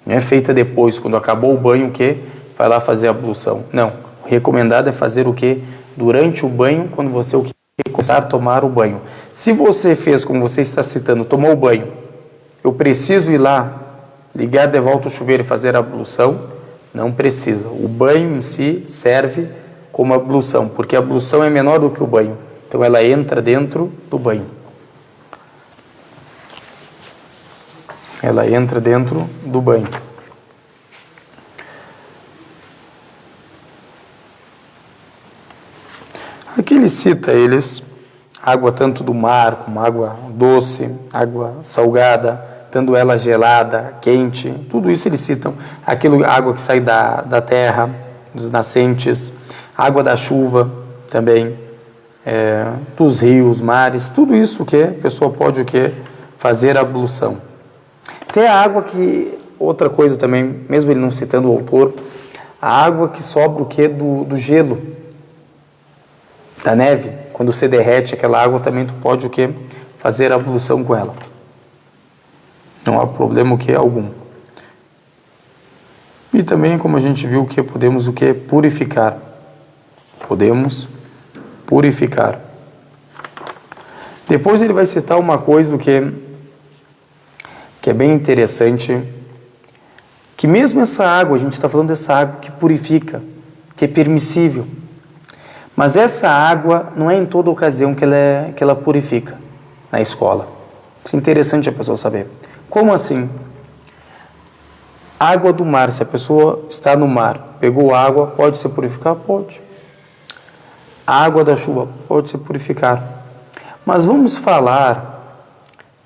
Não é feita depois, quando acabou o banho, o que? Vai lá fazer a ablução. Não, o recomendado é fazer o que? Durante o banho, quando você o que? Começar a tomar o banho. Se você fez, como você está citando, tomou o banho, eu preciso ir lá, ligar de volta o chuveiro e fazer a ablução? Não precisa. O banho em si serve como ablução, porque a ablução é menor do que o banho. Então ela entra dentro do banho. Ela entra dentro do banho. Aqui ele cita água tanto do mar como água doce, água salgada, tanto ela gelada, quente, tudo isso eles citam. Água que sai da terra, dos nascentes, água da chuva também, dos rios, mares, tudo isso que a pessoa pode o que? Fazer a ablução. Tem a água que, outra coisa também, mesmo ele não citando o autor, a água que sobra o que? Do gelo, da neve, quando você derrete aquela água, também tu pode o que? Fazer a ablução com ela. Não há problema o que? Algum. E também, como a gente viu, que podemos o que? Purificar. Podemos purificar. Depois ele vai citar uma coisa que é bem interessante, que mesmo essa água, a gente está falando dessa água que purifica, que é permissível, mas essa água não é em toda ocasião que ela purifica na escola. Isso é interessante a pessoa saber. Como assim? Água do mar, se a pessoa está no mar, pegou água, pode se purificar? Pode. A água da chuva pode se purificar. Mas vamos falar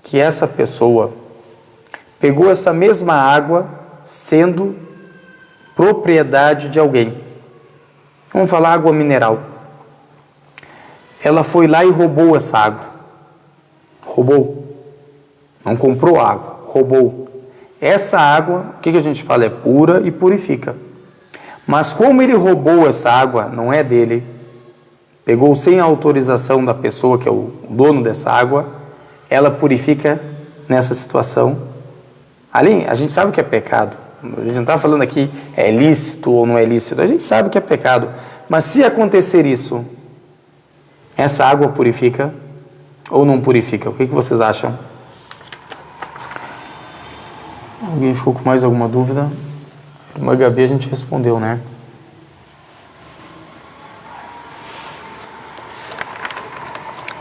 que essa pessoa pegou essa mesma água sendo propriedade de alguém. Vamos falar água mineral. Ela foi lá e roubou essa água. Roubou. Não comprou água, roubou. Essa água, o que a gente fala? É pura e purifica. Mas como ele roubou essa água, não é dele, pegou sem a autorização da pessoa que é o dono dessa água, ela purifica nessa situação. Ali, a gente sabe que é pecado. A gente não está falando aqui é lícito ou não é lícito. A gente sabe que é pecado. Mas se acontecer isso, essa água purifica ou não purifica? O que vocês acham? Alguém ficou com mais alguma dúvida? Irmã Gabi, a gente respondeu, né?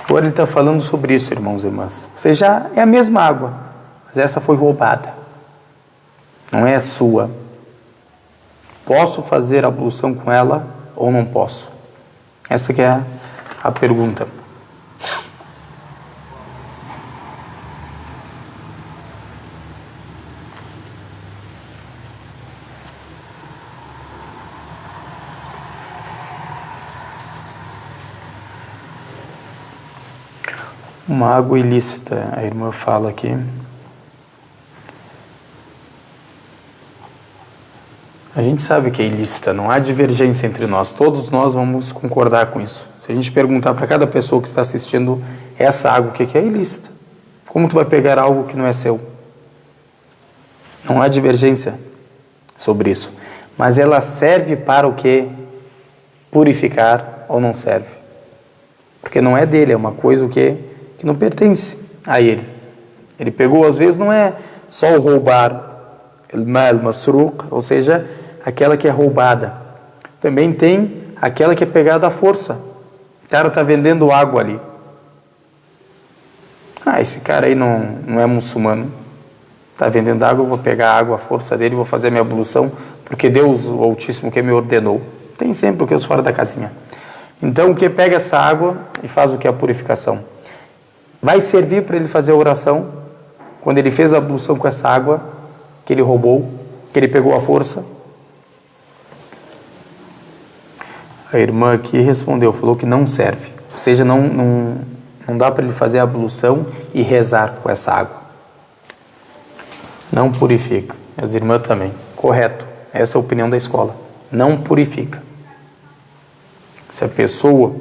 Agora ele está falando sobre isso, irmãos e irmãs. Ou seja, é a mesma água, mas essa foi roubada. Não é sua. Posso fazer ablução com ela ou não posso? Essa que é a pergunta. Uma água ilícita, a irmã fala aqui. A gente sabe que é ilícita, não há divergência entre nós. Todos nós vamos concordar com isso. Se a gente perguntar para cada pessoa que está assistindo essa água, o que é ilícita? Como tu vai pegar algo que não é seu? Não há divergência sobre isso. Mas ela serve para o quê? Purificar ou não serve? Porque não é dele, é uma coisa que não pertence a ele. Ele pegou, às vezes, não é só o roubar, mal masruq, ou seja, aquela que é roubada. Também tem aquela que é pegada à força. O cara está vendendo água ali. Esse cara aí não é muçulmano. Está vendendo água, eu vou pegar a água, a força dele, vou fazer a minha ablução, porque Deus, o Altíssimo, que me ordenou. Tem sempre o que é fora da casinha. Então, o que pega essa água e faz o que é a purificação? Vai servir para ele fazer a oração, quando ele fez a ablução com essa água que ele roubou, que ele pegou à força? A irmã aqui respondeu, falou que não serve. Ou seja, não dá para ele fazer a ablução e rezar com essa água. Não purifica. As irmãs também. Correto. Essa é a opinião da escola. Não purifica. Se a pessoa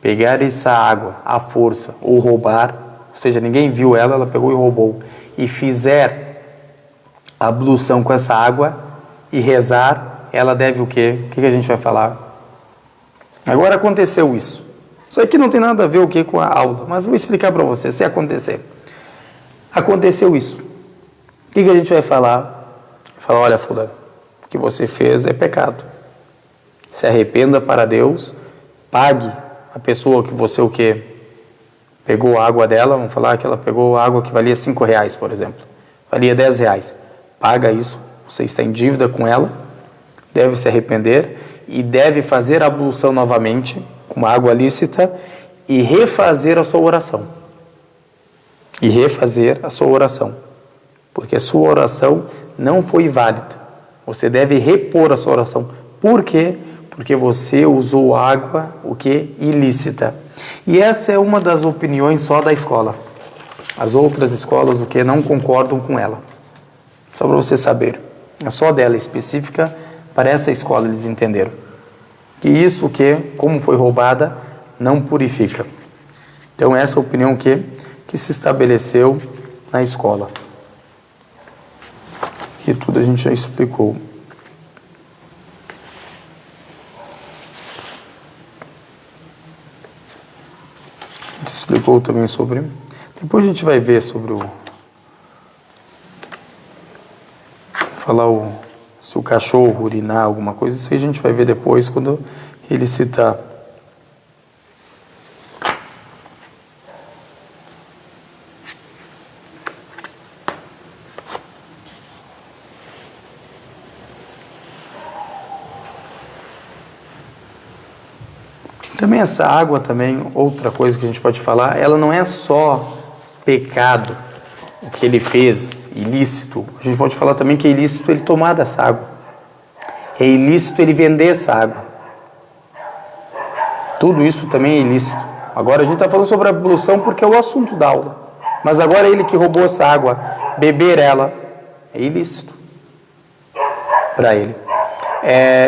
pegar essa água à força ou roubar, ou seja, ninguém viu ela, ela pegou e roubou, e fizer a ablução com essa água e rezar, ela deve o quê? O que a gente vai falar? Agora aconteceu isso. Isso aqui não tem nada a ver o que com a aula, mas vou explicar para você, se acontecer. Aconteceu isso. O que a gente vai falar? Falar, olha, fulano, o que você fez é pecado. Se arrependa para Deus, pague a pessoa que você o quê? Pegou a água dela, vamos falar que ela pegou água que valia R$5, por exemplo. Valia R$10. Paga isso, você está em dívida com ela, deve se arrepender e deve fazer a ablução novamente, com uma água lícita, e refazer a sua oração. E refazer a sua oração. Porque a sua oração não foi válida. Você deve repor a sua oração. Por quê? Porque você usou água, o que? Ilícita. E essa é uma das opiniões só da escola. As outras escolas, o que? Não concordam com ela. Só para você saber. É só dela específica, para essa escola eles entenderam. Que isso, que, como foi roubada, não purifica. Então essa é a opinião que se estabeleceu na escola. E tudo a gente já explicou. A gente explicou também sobre... Depois a gente vai ver sobre o... se o cachorro urinar alguma coisa, isso aí a gente vai ver depois quando ele citar. Também essa água, também, outra coisa que a gente pode falar, ela não é só pecado, o que ele fez, ilícito. A gente pode falar também que é ilícito ele tomar dessa água. É ilícito ele vender essa água. Tudo isso também é ilícito. Agora a gente está falando sobre a ablução porque é o assunto da aula. Mas agora ele que roubou essa água, beber ela, é ilícito para ele.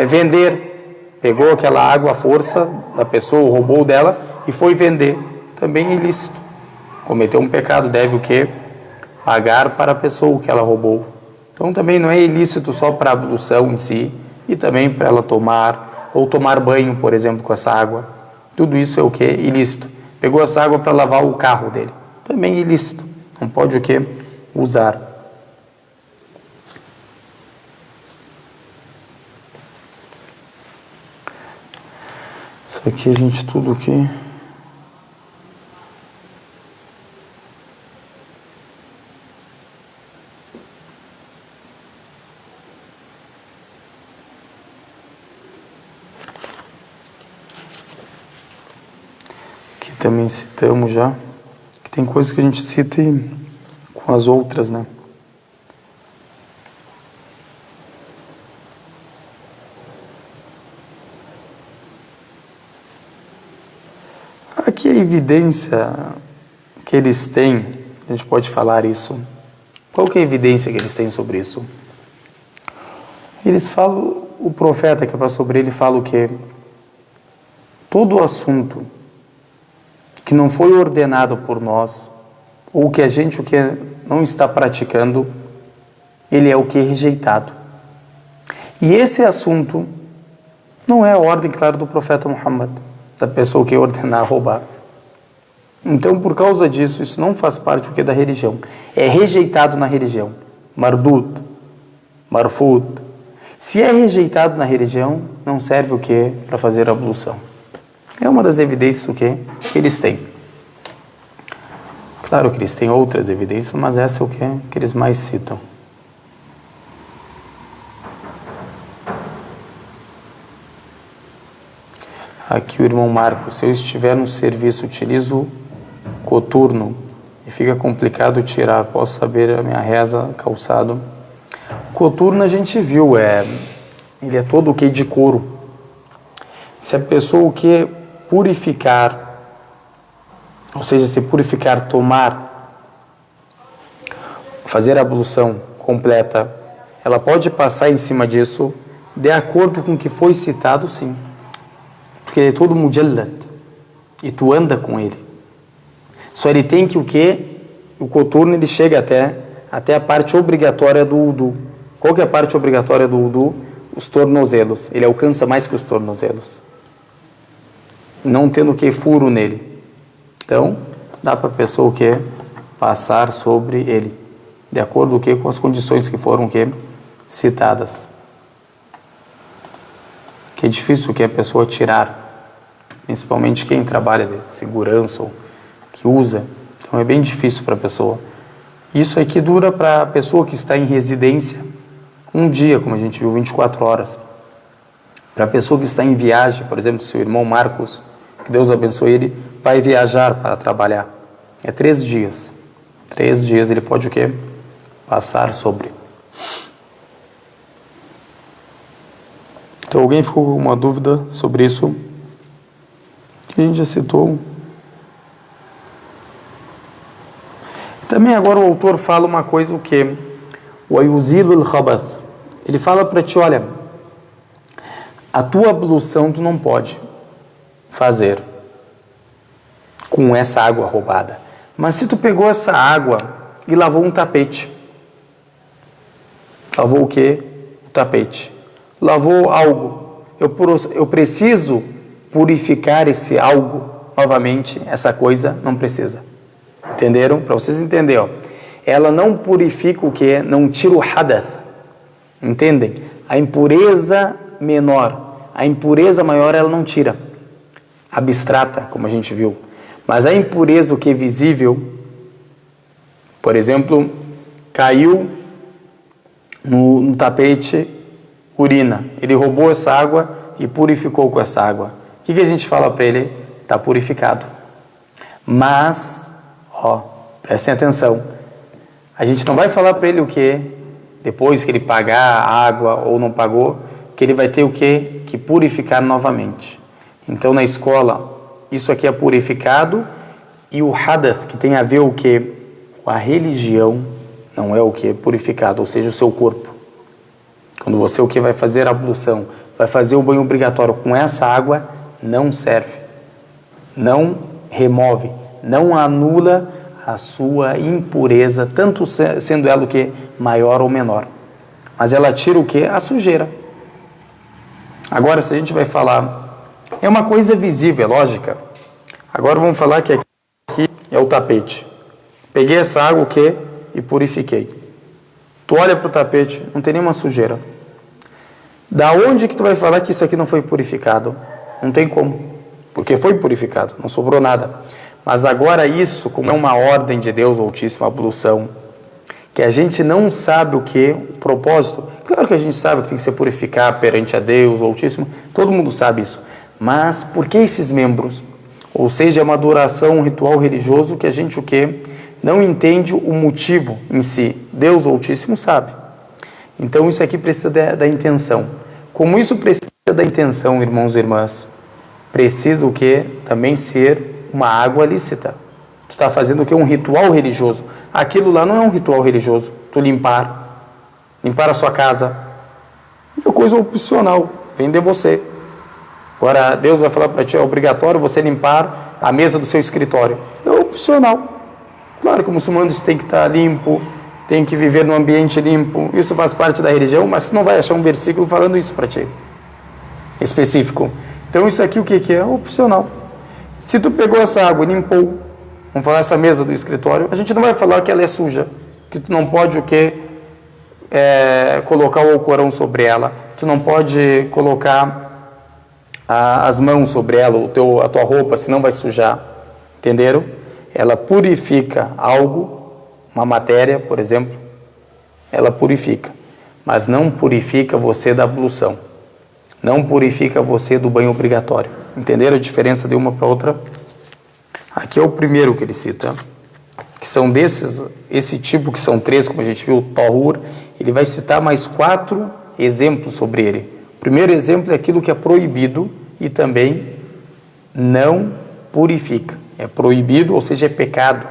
Vender, pegou aquela água à força da pessoa, roubou dela e foi vender, também é ilícito. Cometeu um pecado, deve o quê? Pagar para a pessoa que ela roubou. Então também não é ilícito só para a ablução em si, e também para ela tomar, ou tomar banho, por exemplo, com essa água. Tudo isso é o quê? Ilícito. Pegou essa água para lavar o carro dele. Também é ilícito. Não pode o quê? Usar. Isso aqui a gente tudo aqui. Aqui também citamos já. Que tem coisas que a gente cita com as outras, né? Aqui a evidência que eles têm, a gente pode falar isso. Qual que é a evidência que eles têm sobre isso? Eles falam, o profeta que passou sobre ele fala o quê? Todo o assunto que não foi ordenado por nós, ou que a gente o que não está praticando, ele é o que é rejeitado. E esse assunto não é a ordem, claro, do profeta Muhammad, da pessoa que ordenar roubar. Então, por causa disso, isso não faz parte o que da religião. É rejeitado na religião. Mardud, marfud. Se é rejeitado na religião, não serve o que para fazer a ablução. É uma das evidências o que eles têm. Claro que eles têm outras evidências, mas essa é o que eles mais citam. Aqui o irmão Marcos, se eu estiver no serviço, utilizo coturno e fica complicado tirar, posso saber a minha reza, calçado. Coturno a gente viu, ele é todo o que de couro. Se a pessoa o que purificar, ou seja, se purificar, tomar, fazer a ablução completa, ela pode passar em cima disso de acordo com o que foi citado, sim. Porque ele é todo mujallad e tu anda com ele. Só ele tem que o quê? O coturno ele chega até a parte obrigatória do wudu. Qual que é a parte obrigatória do wudu? Os tornozelos. Ele alcança mais que os tornozelos. Não tendo o que furo nele. Então, dá para a pessoa o que? Passar sobre ele. De acordo o que? Com as condições que foram o que? Citadas. Que é difícil que a pessoa tirar, principalmente quem trabalha de segurança ou que usa, então é bem difícil para a pessoa. Isso aqui dura para a pessoa que está em residência um dia, como a gente viu, 24 horas. Para a pessoa que está em viagem, por exemplo, seu irmão Marcos, que Deus abençoe ele, vai viajar para trabalhar. É 3 dias. 3 dias ele pode o quê? Passar sobre. Então, alguém ficou com uma dúvida sobre isso? Que a gente já citou. Também agora o autor fala uma coisa, o que? O ayuzilu al-khabath. Ele fala para ti, olha, a tua ablução tu não pode fazer com essa água roubada. Mas se tu pegou essa água e lavou um tapete, lavou o quê? O tapete. Lavou algo, eu preciso purificar esse algo novamente, essa coisa não precisa. Entenderam? Para vocês entenderem, ó. Ela não purifica o que? Não tira o hadath. Entendem? A impureza menor, a impureza maior ela não tira. Abstrata, como a gente viu. Mas a impureza o que é visível, por exemplo, caiu no tapete urina. Ele roubou essa água e purificou com essa água. O que a gente fala para ele? Está purificado. Mas, prestem atenção, a gente não vai falar para ele o quê? Depois que ele pagar a água ou não pagou, que ele vai ter o quê? Que purificar novamente. Então, na escola, isso aqui é purificado, e o hadath, que tem a ver o quê? Com a religião, não é o quê? Purificado, ou seja, o seu corpo. Quando você o que vai fazer a ablução, vai fazer o banho obrigatório com essa água, não serve. Não remove, não anula a sua impureza, tanto sendo ela o que? Maior ou menor. Mas ela tira o que? A sujeira. Agora, se a gente vai falar, é uma coisa visível, é lógica. Agora vamos falar que aqui é o tapete. Peguei essa água o que? E purifiquei. Tu olha para o tapete, não tem nenhuma sujeira. Da onde que tu vai falar que isso aqui não foi purificado? Não tem como, porque foi purificado, não sobrou nada. Mas agora isso, como é uma ordem de Deus Altíssimo, a ablução, que a gente não sabe o que, o propósito, claro que a gente sabe que tem que se purificar perante a Deus Altíssimo, todo mundo sabe isso. Mas por que esses membros? Ou seja, é uma adoração, um ritual religioso que a gente o quê? Não entende o motivo em si. Deus Altíssimo sabe. Então isso aqui precisa da intenção. Como isso precisa da intenção, irmãos e irmãs, precisa o quê? Também ser uma água lícita. Tu está fazendo o quê? Um ritual religioso. Aquilo lá não é um ritual religioso. Tu limpar a sua casa, é coisa opcional, vem de você. Agora Deus vai falar para ti, é obrigatório você limpar a mesa do seu escritório. É opcional. Claro que o muçulmano tem que estar limpo, tem que viver num ambiente limpo, isso faz parte da religião, mas tu não vai achar um versículo falando isso para ti, específico. Então isso aqui o que é? Opcional. Se tu pegou essa água e limpou, vamos falar essa mesa do escritório, a gente não vai falar que ela é suja, que tu não pode o quê? Colocar o Alcorão sobre ela, tu não pode colocar as mãos sobre ela, a tua roupa, senão vai sujar, entenderam? Ela purifica algo, uma matéria, por exemplo, ela purifica, mas não purifica você da ablução, não purifica você do banho obrigatório. Entenderam a diferença de uma para outra? Aqui é o primeiro que ele cita, que são esse tipo que são 3, como a gente viu, o Tahur. Ele vai citar mais 4 exemplos sobre ele. O primeiro exemplo é aquilo que é proibido e também não purifica. É proibido, ou seja, é pecado,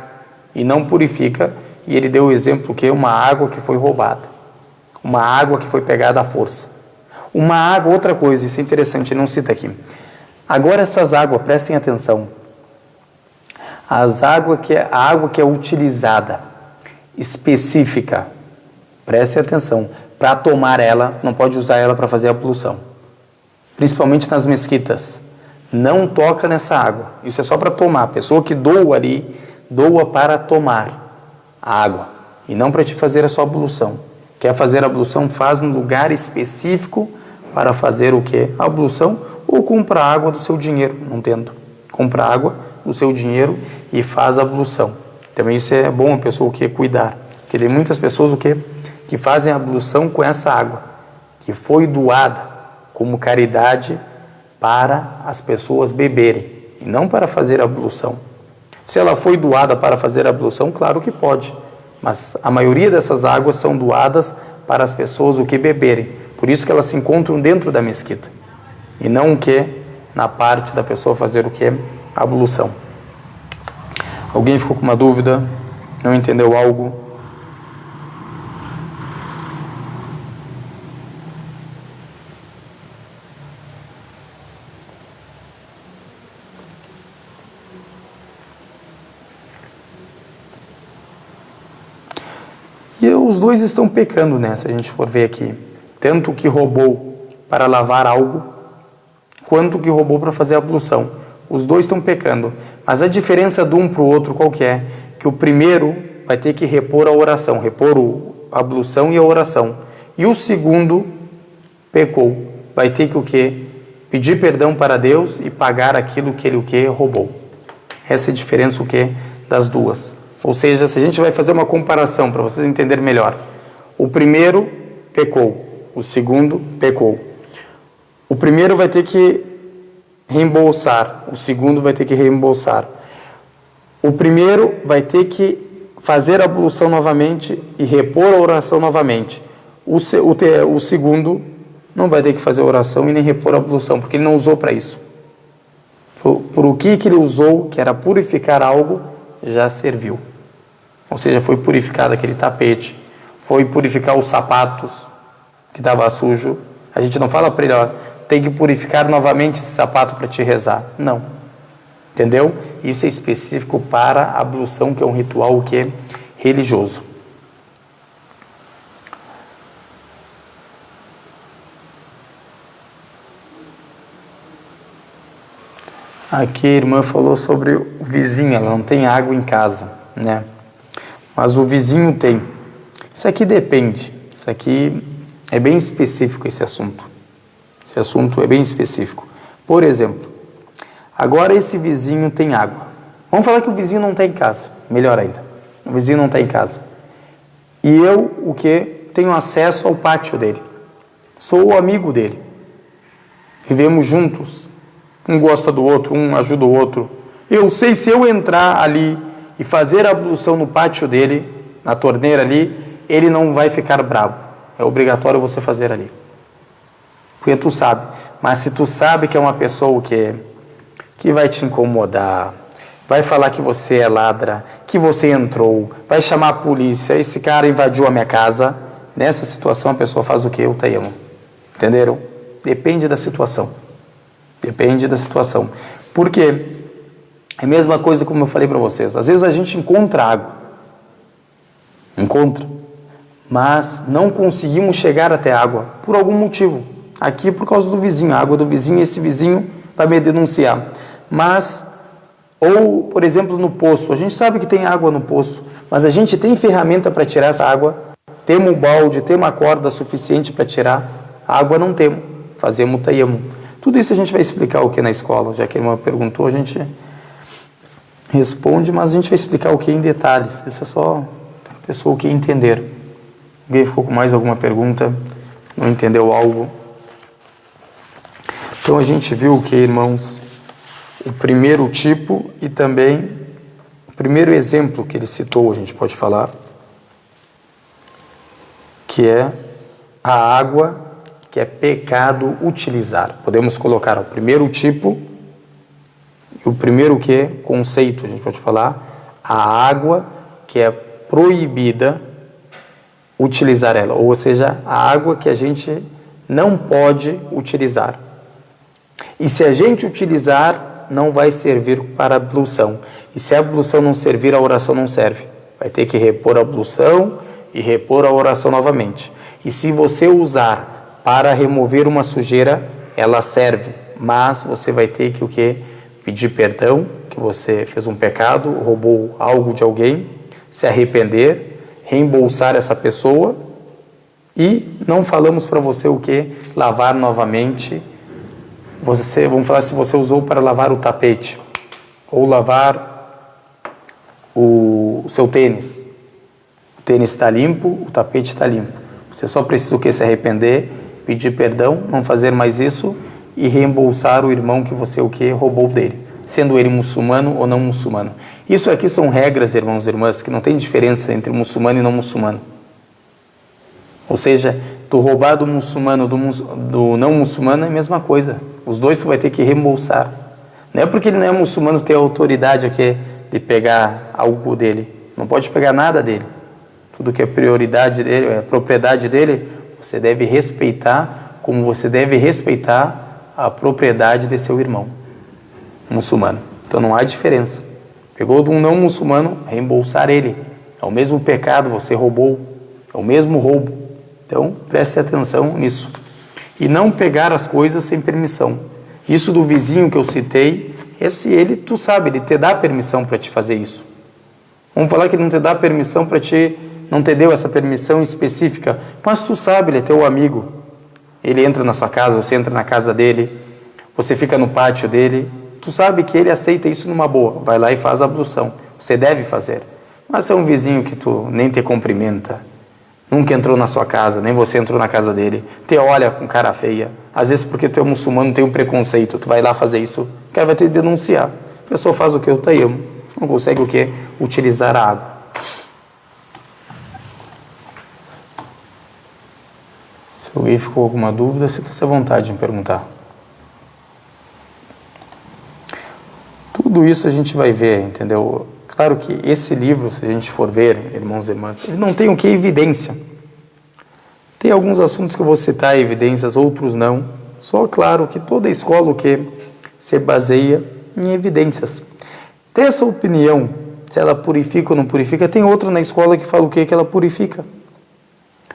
e não purifica. E ele deu o exemplo que é uma água que foi roubada, uma água que foi pegada à força. Uma água, outra coisa, isso é interessante, ele não cita aqui. Agora essas águas, prestem atenção, a água que é utilizada, específica, prestem atenção, para tomar ela, não pode usar ela para fazer a ablução, principalmente nas mesquitas. Não toca nessa água, isso é só para tomar. A pessoa que doa ali, doa para tomar a água, e não para te fazer a sua ablução. Quer fazer a ablução, faz num lugar específico para fazer o quê? A ablução, ou compra água do seu dinheiro, não tendo. Compra água do seu dinheiro e faz a ablução. Também isso é bom a pessoa o quê? Cuidar. Porque tem muitas pessoas o quê? Que fazem a ablução com essa água, que foi doada como caridade para as pessoas beberem, e não para fazer a ablução. Se ela foi doada para fazer a ablução, claro que pode, mas a maioria dessas águas são doadas para as pessoas o que beberem. Por isso que elas se encontram dentro da mesquita, e não o que? Na parte da pessoa fazer o que? A ablução. Alguém ficou com uma dúvida? Não entendeu algo? E os dois estão pecando, né? Se a gente for ver aqui. Tanto o que roubou para lavar algo, quanto o que roubou para fazer a ablução. Os dois estão pecando. Mas a diferença de um para o outro qual que é? Que o primeiro vai ter que repor a oração, repor a ablução e a oração. E o segundo pecou. Vai ter que o quê? Pedir perdão para Deus e pagar aquilo que ele o quê? Roubou. Essa é a diferença o quê? Das duas. Ou seja, se a gente vai fazer uma comparação para vocês entenderem melhor. O primeiro pecou, o segundo pecou. O primeiro vai ter que reembolsar, o segundo vai ter que reembolsar. O primeiro vai ter que fazer a ablução novamente e repor a oração novamente. O segundo não vai ter que fazer a oração e nem repor a ablução, porque ele não usou para isso. Por o que ele usou, que era purificar algo, já serviu. Ou seja, foi purificado aquele tapete, foi purificar os sapatos que estava sujo. A gente não fala para ele, ó, tem que purificar novamente esse sapato para te rezar. Não. Entendeu? Isso é específico para a ablução, que é um ritual que é religioso. Aqui a irmã falou sobre o vizinho, ela não tem água em casa, né? Mas o vizinho tem. Isso aqui depende. Isso aqui é bem específico, esse assunto. Esse assunto é bem específico. Por exemplo, agora esse vizinho tem água. Vamos falar que o vizinho não está em casa. Melhor ainda. O vizinho não está em casa. E eu, o quê? Tenho acesso ao pátio dele. Sou o amigo dele. Vivemos juntos. Um gosta do outro, um ajuda o outro. Eu sei, se eu entrar ali e fazer a ablução no pátio dele, na torneira ali, ele não vai ficar bravo. É obrigatório você fazer ali. Porque tu sabe. Mas se tu sabe que é uma pessoa que vai te incomodar, vai falar que você é ladra, que você entrou, vai chamar a polícia, esse cara invadiu a minha casa, nessa situação a pessoa faz o quê? O tayammum. Entenderam? Depende da situação. Depende da situação. Por quê? É a mesma coisa como eu falei para vocês. Às vezes a gente encontra água. Encontra. Mas não conseguimos chegar até a água por algum motivo. Aqui por causa do vizinho. A água do vizinho, esse vizinho vai me denunciar. Mas, ou por exemplo no poço. A gente sabe que tem água no poço. Mas a gente tem ferramenta para tirar essa água. Temos um balde, temos uma corda suficiente para tirar. A água não temos. Fazemos o tayammum. Tudo isso a gente vai explicar o que na escola, já que a irmã perguntou, a gente responde, mas a gente vai explicar o que em detalhes. Isso é só para a pessoa que entender. Alguém ficou com mais alguma pergunta? Não entendeu algo? Então a gente viu o que, irmãos? O primeiro tipo e também o primeiro exemplo que ele citou, a gente pode falar, que é a água que é pecado utilizar. Podemos colocar o primeiro tipo e o primeiro que conceito, a gente pode falar, a água que é proibida utilizar ela, ou seja, a água que a gente não pode utilizar. E se a gente utilizar, não vai servir para a ablução. E se a ablução não servir, a oração não serve. Vai ter que repor a ablução e repor a oração novamente. E se você usar para remover uma sujeira, ela serve, mas você vai ter que o quê? Pedir perdão, que você fez um pecado, roubou algo de alguém, se arrepender, reembolsar essa pessoa e não falamos para você o quê? Lavar novamente. Vamos falar se você usou para lavar o tapete ou lavar o seu tênis. O tênis está limpo, o tapete está limpo. Você só precisa o quê? Se arrepender, pedir perdão, não fazer mais isso e reembolsar o irmão que você o que roubou dele, sendo ele muçulmano ou não muçulmano. Isso aqui são regras, irmãos e irmãs, que não tem diferença entre muçulmano e não muçulmano. Ou seja, tu roubar do muçulmano do não muçulmano é a mesma coisa. Os dois tu vai ter que reembolsar. Não é porque ele não é muçulmano ter autoridade aqui de pegar algo dele. Não pode pegar nada dele. Tudo que é prioridade dele, é propriedade dele, você deve respeitar, como você deve respeitar a propriedade de seu irmão muçulmano. Então não há diferença. Pegou de um não muçulmano, reembolsar ele. É o mesmo pecado, você roubou. É o mesmo roubo. Então preste atenção nisso. E não pegar as coisas sem permissão. Isso do vizinho que eu citei, tu sabe, ele te dá permissão para te fazer isso. Vamos falar que ele não te dá permissão para te... Não te deu essa permissão específica, mas tu sabe, ele é teu amigo. Ele entra na sua casa, você entra na casa dele, você fica no pátio dele. Tu sabe que ele aceita isso numa boa. Vai lá e faz a ablução. Você deve fazer. Mas se é um vizinho que tu nem te cumprimenta, Nunca entrou na sua casa, nem você entrou na casa dele. Te olha com cara feia. Às vezes porque tu é muçulmano, tem um preconceito. Tu vai lá fazer isso, o cara vai te denunciar. A pessoa faz o que? O tayammum. Não consegue o que? Utilizar a água. Se alguém ficou com alguma dúvida, sinta-se à vontade em perguntar. Tudo isso a gente vai ver, entendeu? Claro que esse livro, se a gente for ver, irmãos e irmãs, ele não tem o que evidência. Tem alguns assuntos que eu vou citar evidências, outros não. Só claro que toda escola o que se baseia em evidências. Tem essa opinião, se ela purifica ou não purifica, tem outra na escola que fala o que ela purifica.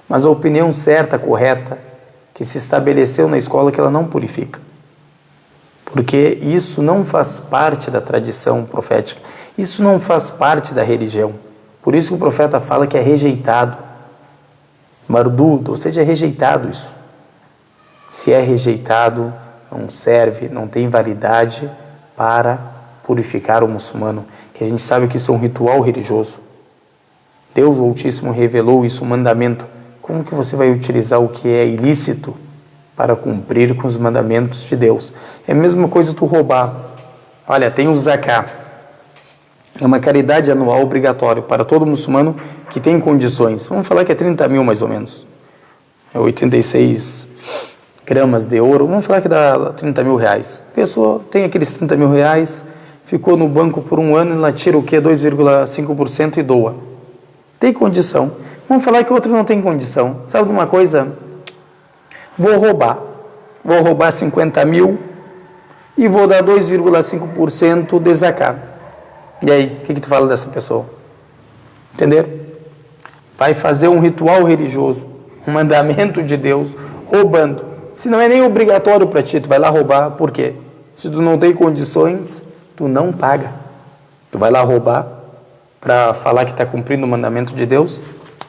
Mas a opinião certa, correta, que se estabeleceu na escola é que ela não purifica. Porque isso não faz parte da tradição profética. Isso não faz parte da religião. Por isso que o profeta fala que é rejeitado. Mardud, ou seja, é rejeitado isso. Se é rejeitado, não serve, não tem validade para purificar o muçulmano. Que a gente sabe que isso é um ritual religioso. Deus o Altíssimo revelou isso, um mandamento. Como que você vai utilizar o que é ilícito para cumprir com os mandamentos de Deus? É a mesma coisa tu roubar. Olha, tem o Zakat. É uma caridade anual obrigatória para todo muçulmano que tem condições. Vamos falar que é 30 mil mais ou menos. É 86 gramas de ouro. Vamos falar que dá 30 mil reais. A pessoa tem aqueles 30 mil reais, ficou no banco por um ano e ela tira o quê? 2,5% e doa. Tem condição. Vamos falar que o outro não tem condição. Sabe uma coisa? Vou roubar 50 mil e vou dar 2,5% de zakat. E aí, o que tu fala dessa pessoa? Entenderam? Vai fazer um ritual religioso, um mandamento de Deus, roubando. Se não é nem obrigatório para ti, tu vai lá roubar. Por quê? Se tu não tem condições, tu não paga. Tu vai lá roubar para falar que está cumprindo o mandamento de Deus.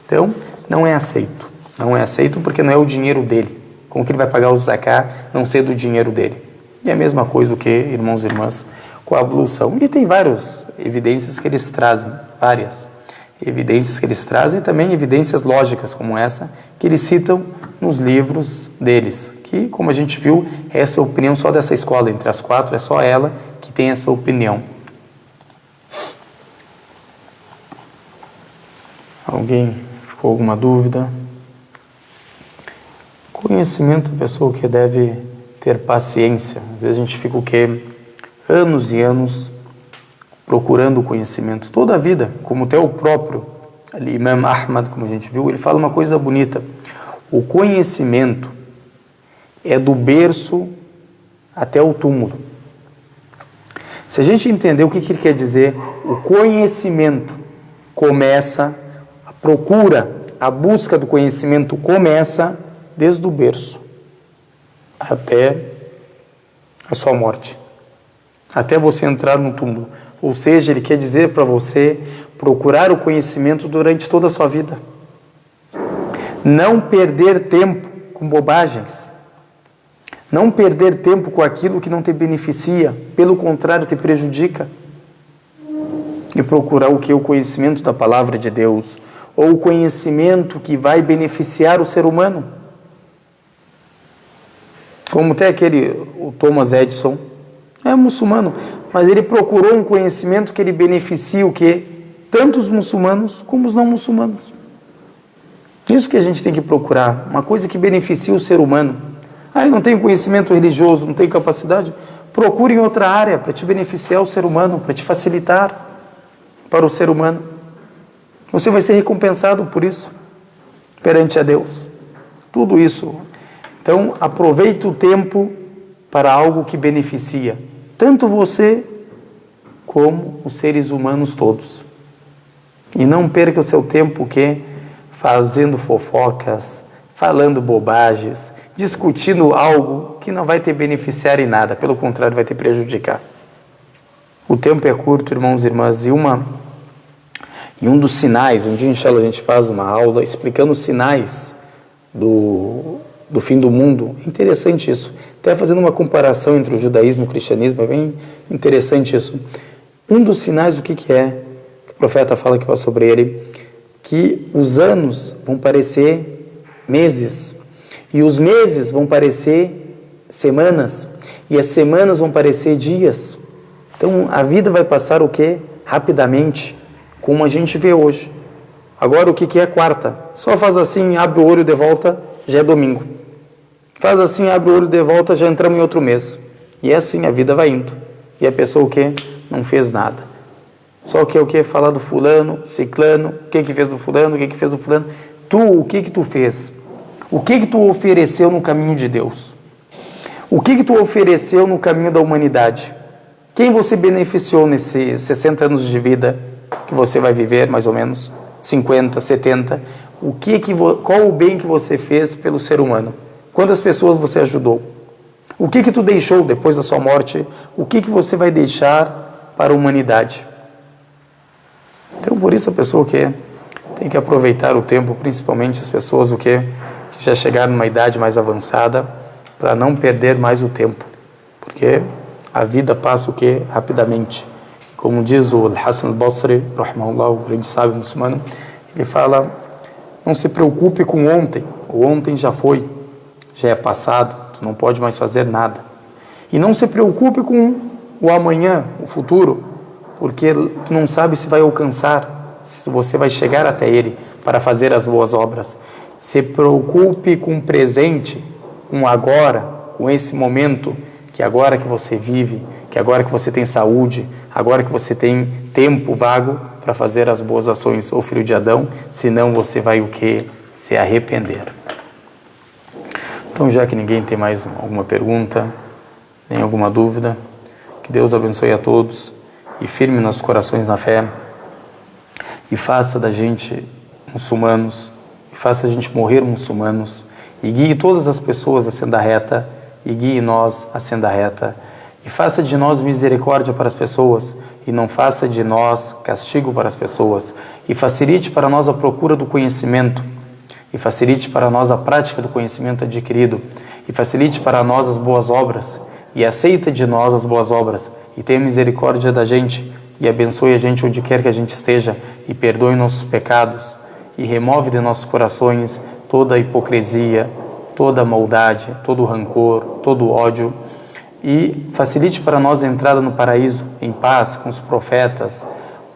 Então, não é aceito. Não é aceito porque não é o dinheiro dele. Como que ele vai pagar o zakat não ser do dinheiro dele? E é a mesma coisa o que, irmãos e irmãs, com a ablução. E tem várias evidências que eles trazem, várias evidências que eles trazem, também evidências lógicas como essa, que eles citam nos livros deles, que, como a gente viu, essa é a opinião só dessa escola, entre as quatro, é só ela que tem essa opinião. Alguém ficou alguma dúvida? Conhecimento, a pessoa que deve ter paciência. Às vezes a gente fica o quê? Anos e anos procurando o conhecimento. Toda a vida, como até o próprio Imam Ahmad, como a gente viu, ele fala uma coisa bonita. O conhecimento é do berço até o túmulo. Se a gente entender o que ele quer dizer, o conhecimento começa, a procura, a busca do conhecimento começa desde o berço até a sua morte, até você entrar no túmulo. Ou seja, ele quer dizer para você procurar o conhecimento durante toda a sua vida. Não perder tempo com bobagens. Não perder tempo com aquilo que não te beneficia, pelo contrário, te prejudica. E procurar o que? O conhecimento da palavra de Deus, ou o conhecimento que vai beneficiar o ser humano. Como até o Thomas Edison, é muçulmano, mas ele procurou um conhecimento que ele beneficia o quê? Tanto os muçulmanos como os não muçulmanos. Isso que a gente tem que procurar, uma coisa que beneficie o ser humano. Eu não tenho conhecimento religioso, não tenho capacidade. Procure em outra área para te beneficiar o ser humano, para te facilitar para o ser humano. Você vai ser recompensado por isso, perante a Deus. Tudo isso. Então, aproveite o tempo para algo que beneficia tanto você como os seres humanos todos. E não perca o seu tempo fazendo fofocas, falando bobagens, discutindo algo que não vai te beneficiar em nada, pelo contrário, vai te prejudicar. O tempo é curto, irmãos e irmãs, e um dos sinais, um dia, inshallah, a gente faz uma aula explicando os sinais do fim do mundo. É interessante isso. Até fazendo uma comparação entre o judaísmo e o cristianismo, é bem interessante isso. Um dos sinais, o que é? Que o profeta fala que vai sobre ele, que os anos vão parecer meses, e os meses vão parecer semanas, e as semanas vão parecer dias. Então a vida vai passar o quê? Rapidamente, como a gente vê hoje. Agora o que é quarta? Só faz assim, abre o olho de volta, já é domingo. Faz assim, abre o olho de volta, já entramos em outro mês. E é assim, a vida vai indo. E a pessoa o quê? Não fez nada. Só que é o que? Falar do fulano, ciclano, o que fez do fulano, o que fez do fulano. Tu, o que tu fez? O que tu ofereceu no caminho de Deus? O que tu ofereceu no caminho da humanidade? Quem você beneficiou nesses 60 anos de vida que você vai viver, mais ou menos? 50, 70? Qual o bem que você fez pelo ser humano? Quantas pessoas você ajudou? O que tu deixou depois da sua morte? O que você vai deixar para a humanidade? Então, por isso a pessoa que tem que aproveitar o tempo, principalmente as pessoas que já chegaram numa idade mais avançada, para não perder mais o tempo, porque a vida passa rapidamente. Como diz o Al-Hasan al-Basri, rahimahullah, o grande sábio muçulmano, ele fala: não se preocupe com ontem, o ontem já foi, já é passado, tu não pode mais fazer nada. E não se preocupe com o amanhã, o futuro, porque tu não sabe se vai alcançar, se você vai chegar até ele para fazer as boas obras. Se preocupe com o presente, com o agora, com esse momento, que agora que você vive, que agora que você tem saúde, agora que você tem tempo vago para fazer as boas ações, ô filho de Adão, senão você vai o quê? Se arrepender. Então, já que ninguém tem mais alguma pergunta, nem alguma dúvida, que Deus abençoe a todos e firme nossos corações na fé e faça da gente muçulmanos, e faça a gente morrer muçulmanos, e guie todas as pessoas a senda reta, e guie nós a senda reta, e faça de nós misericórdia para as pessoas, e não faça de nós castigo para as pessoas, e facilite para nós a procura do conhecimento, e facilite para nós a prática do conhecimento adquirido, e facilite para nós as boas obras, e aceita de nós as boas obras, e tenha misericórdia da gente, e abençoe a gente onde quer que a gente esteja, e perdoe nossos pecados, e remove de nossos corações toda a hipocrisia, toda a maldade, todo o rancor, todo o ódio, e facilite para nós a entrada no paraíso, em paz com os profetas,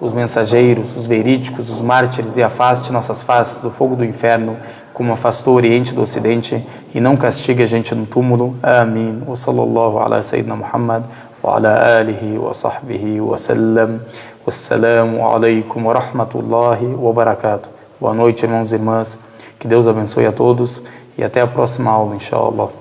os mensageiros, os verídicos, os mártires, e afaste nossas faces do fogo do inferno, como afastou o Oriente do Ocidente, e não castigue a gente no túmulo. Amém. Wa sallallahu ala sayyidina Muhammad wa ala alihi wa sahbihi wa sallam. Wassalamu alaikum wa rahmatullahi wa barakatuh. Boa noite, irmãos e irmãs. Que Deus abençoe a todos e até a próxima aula, inshallah.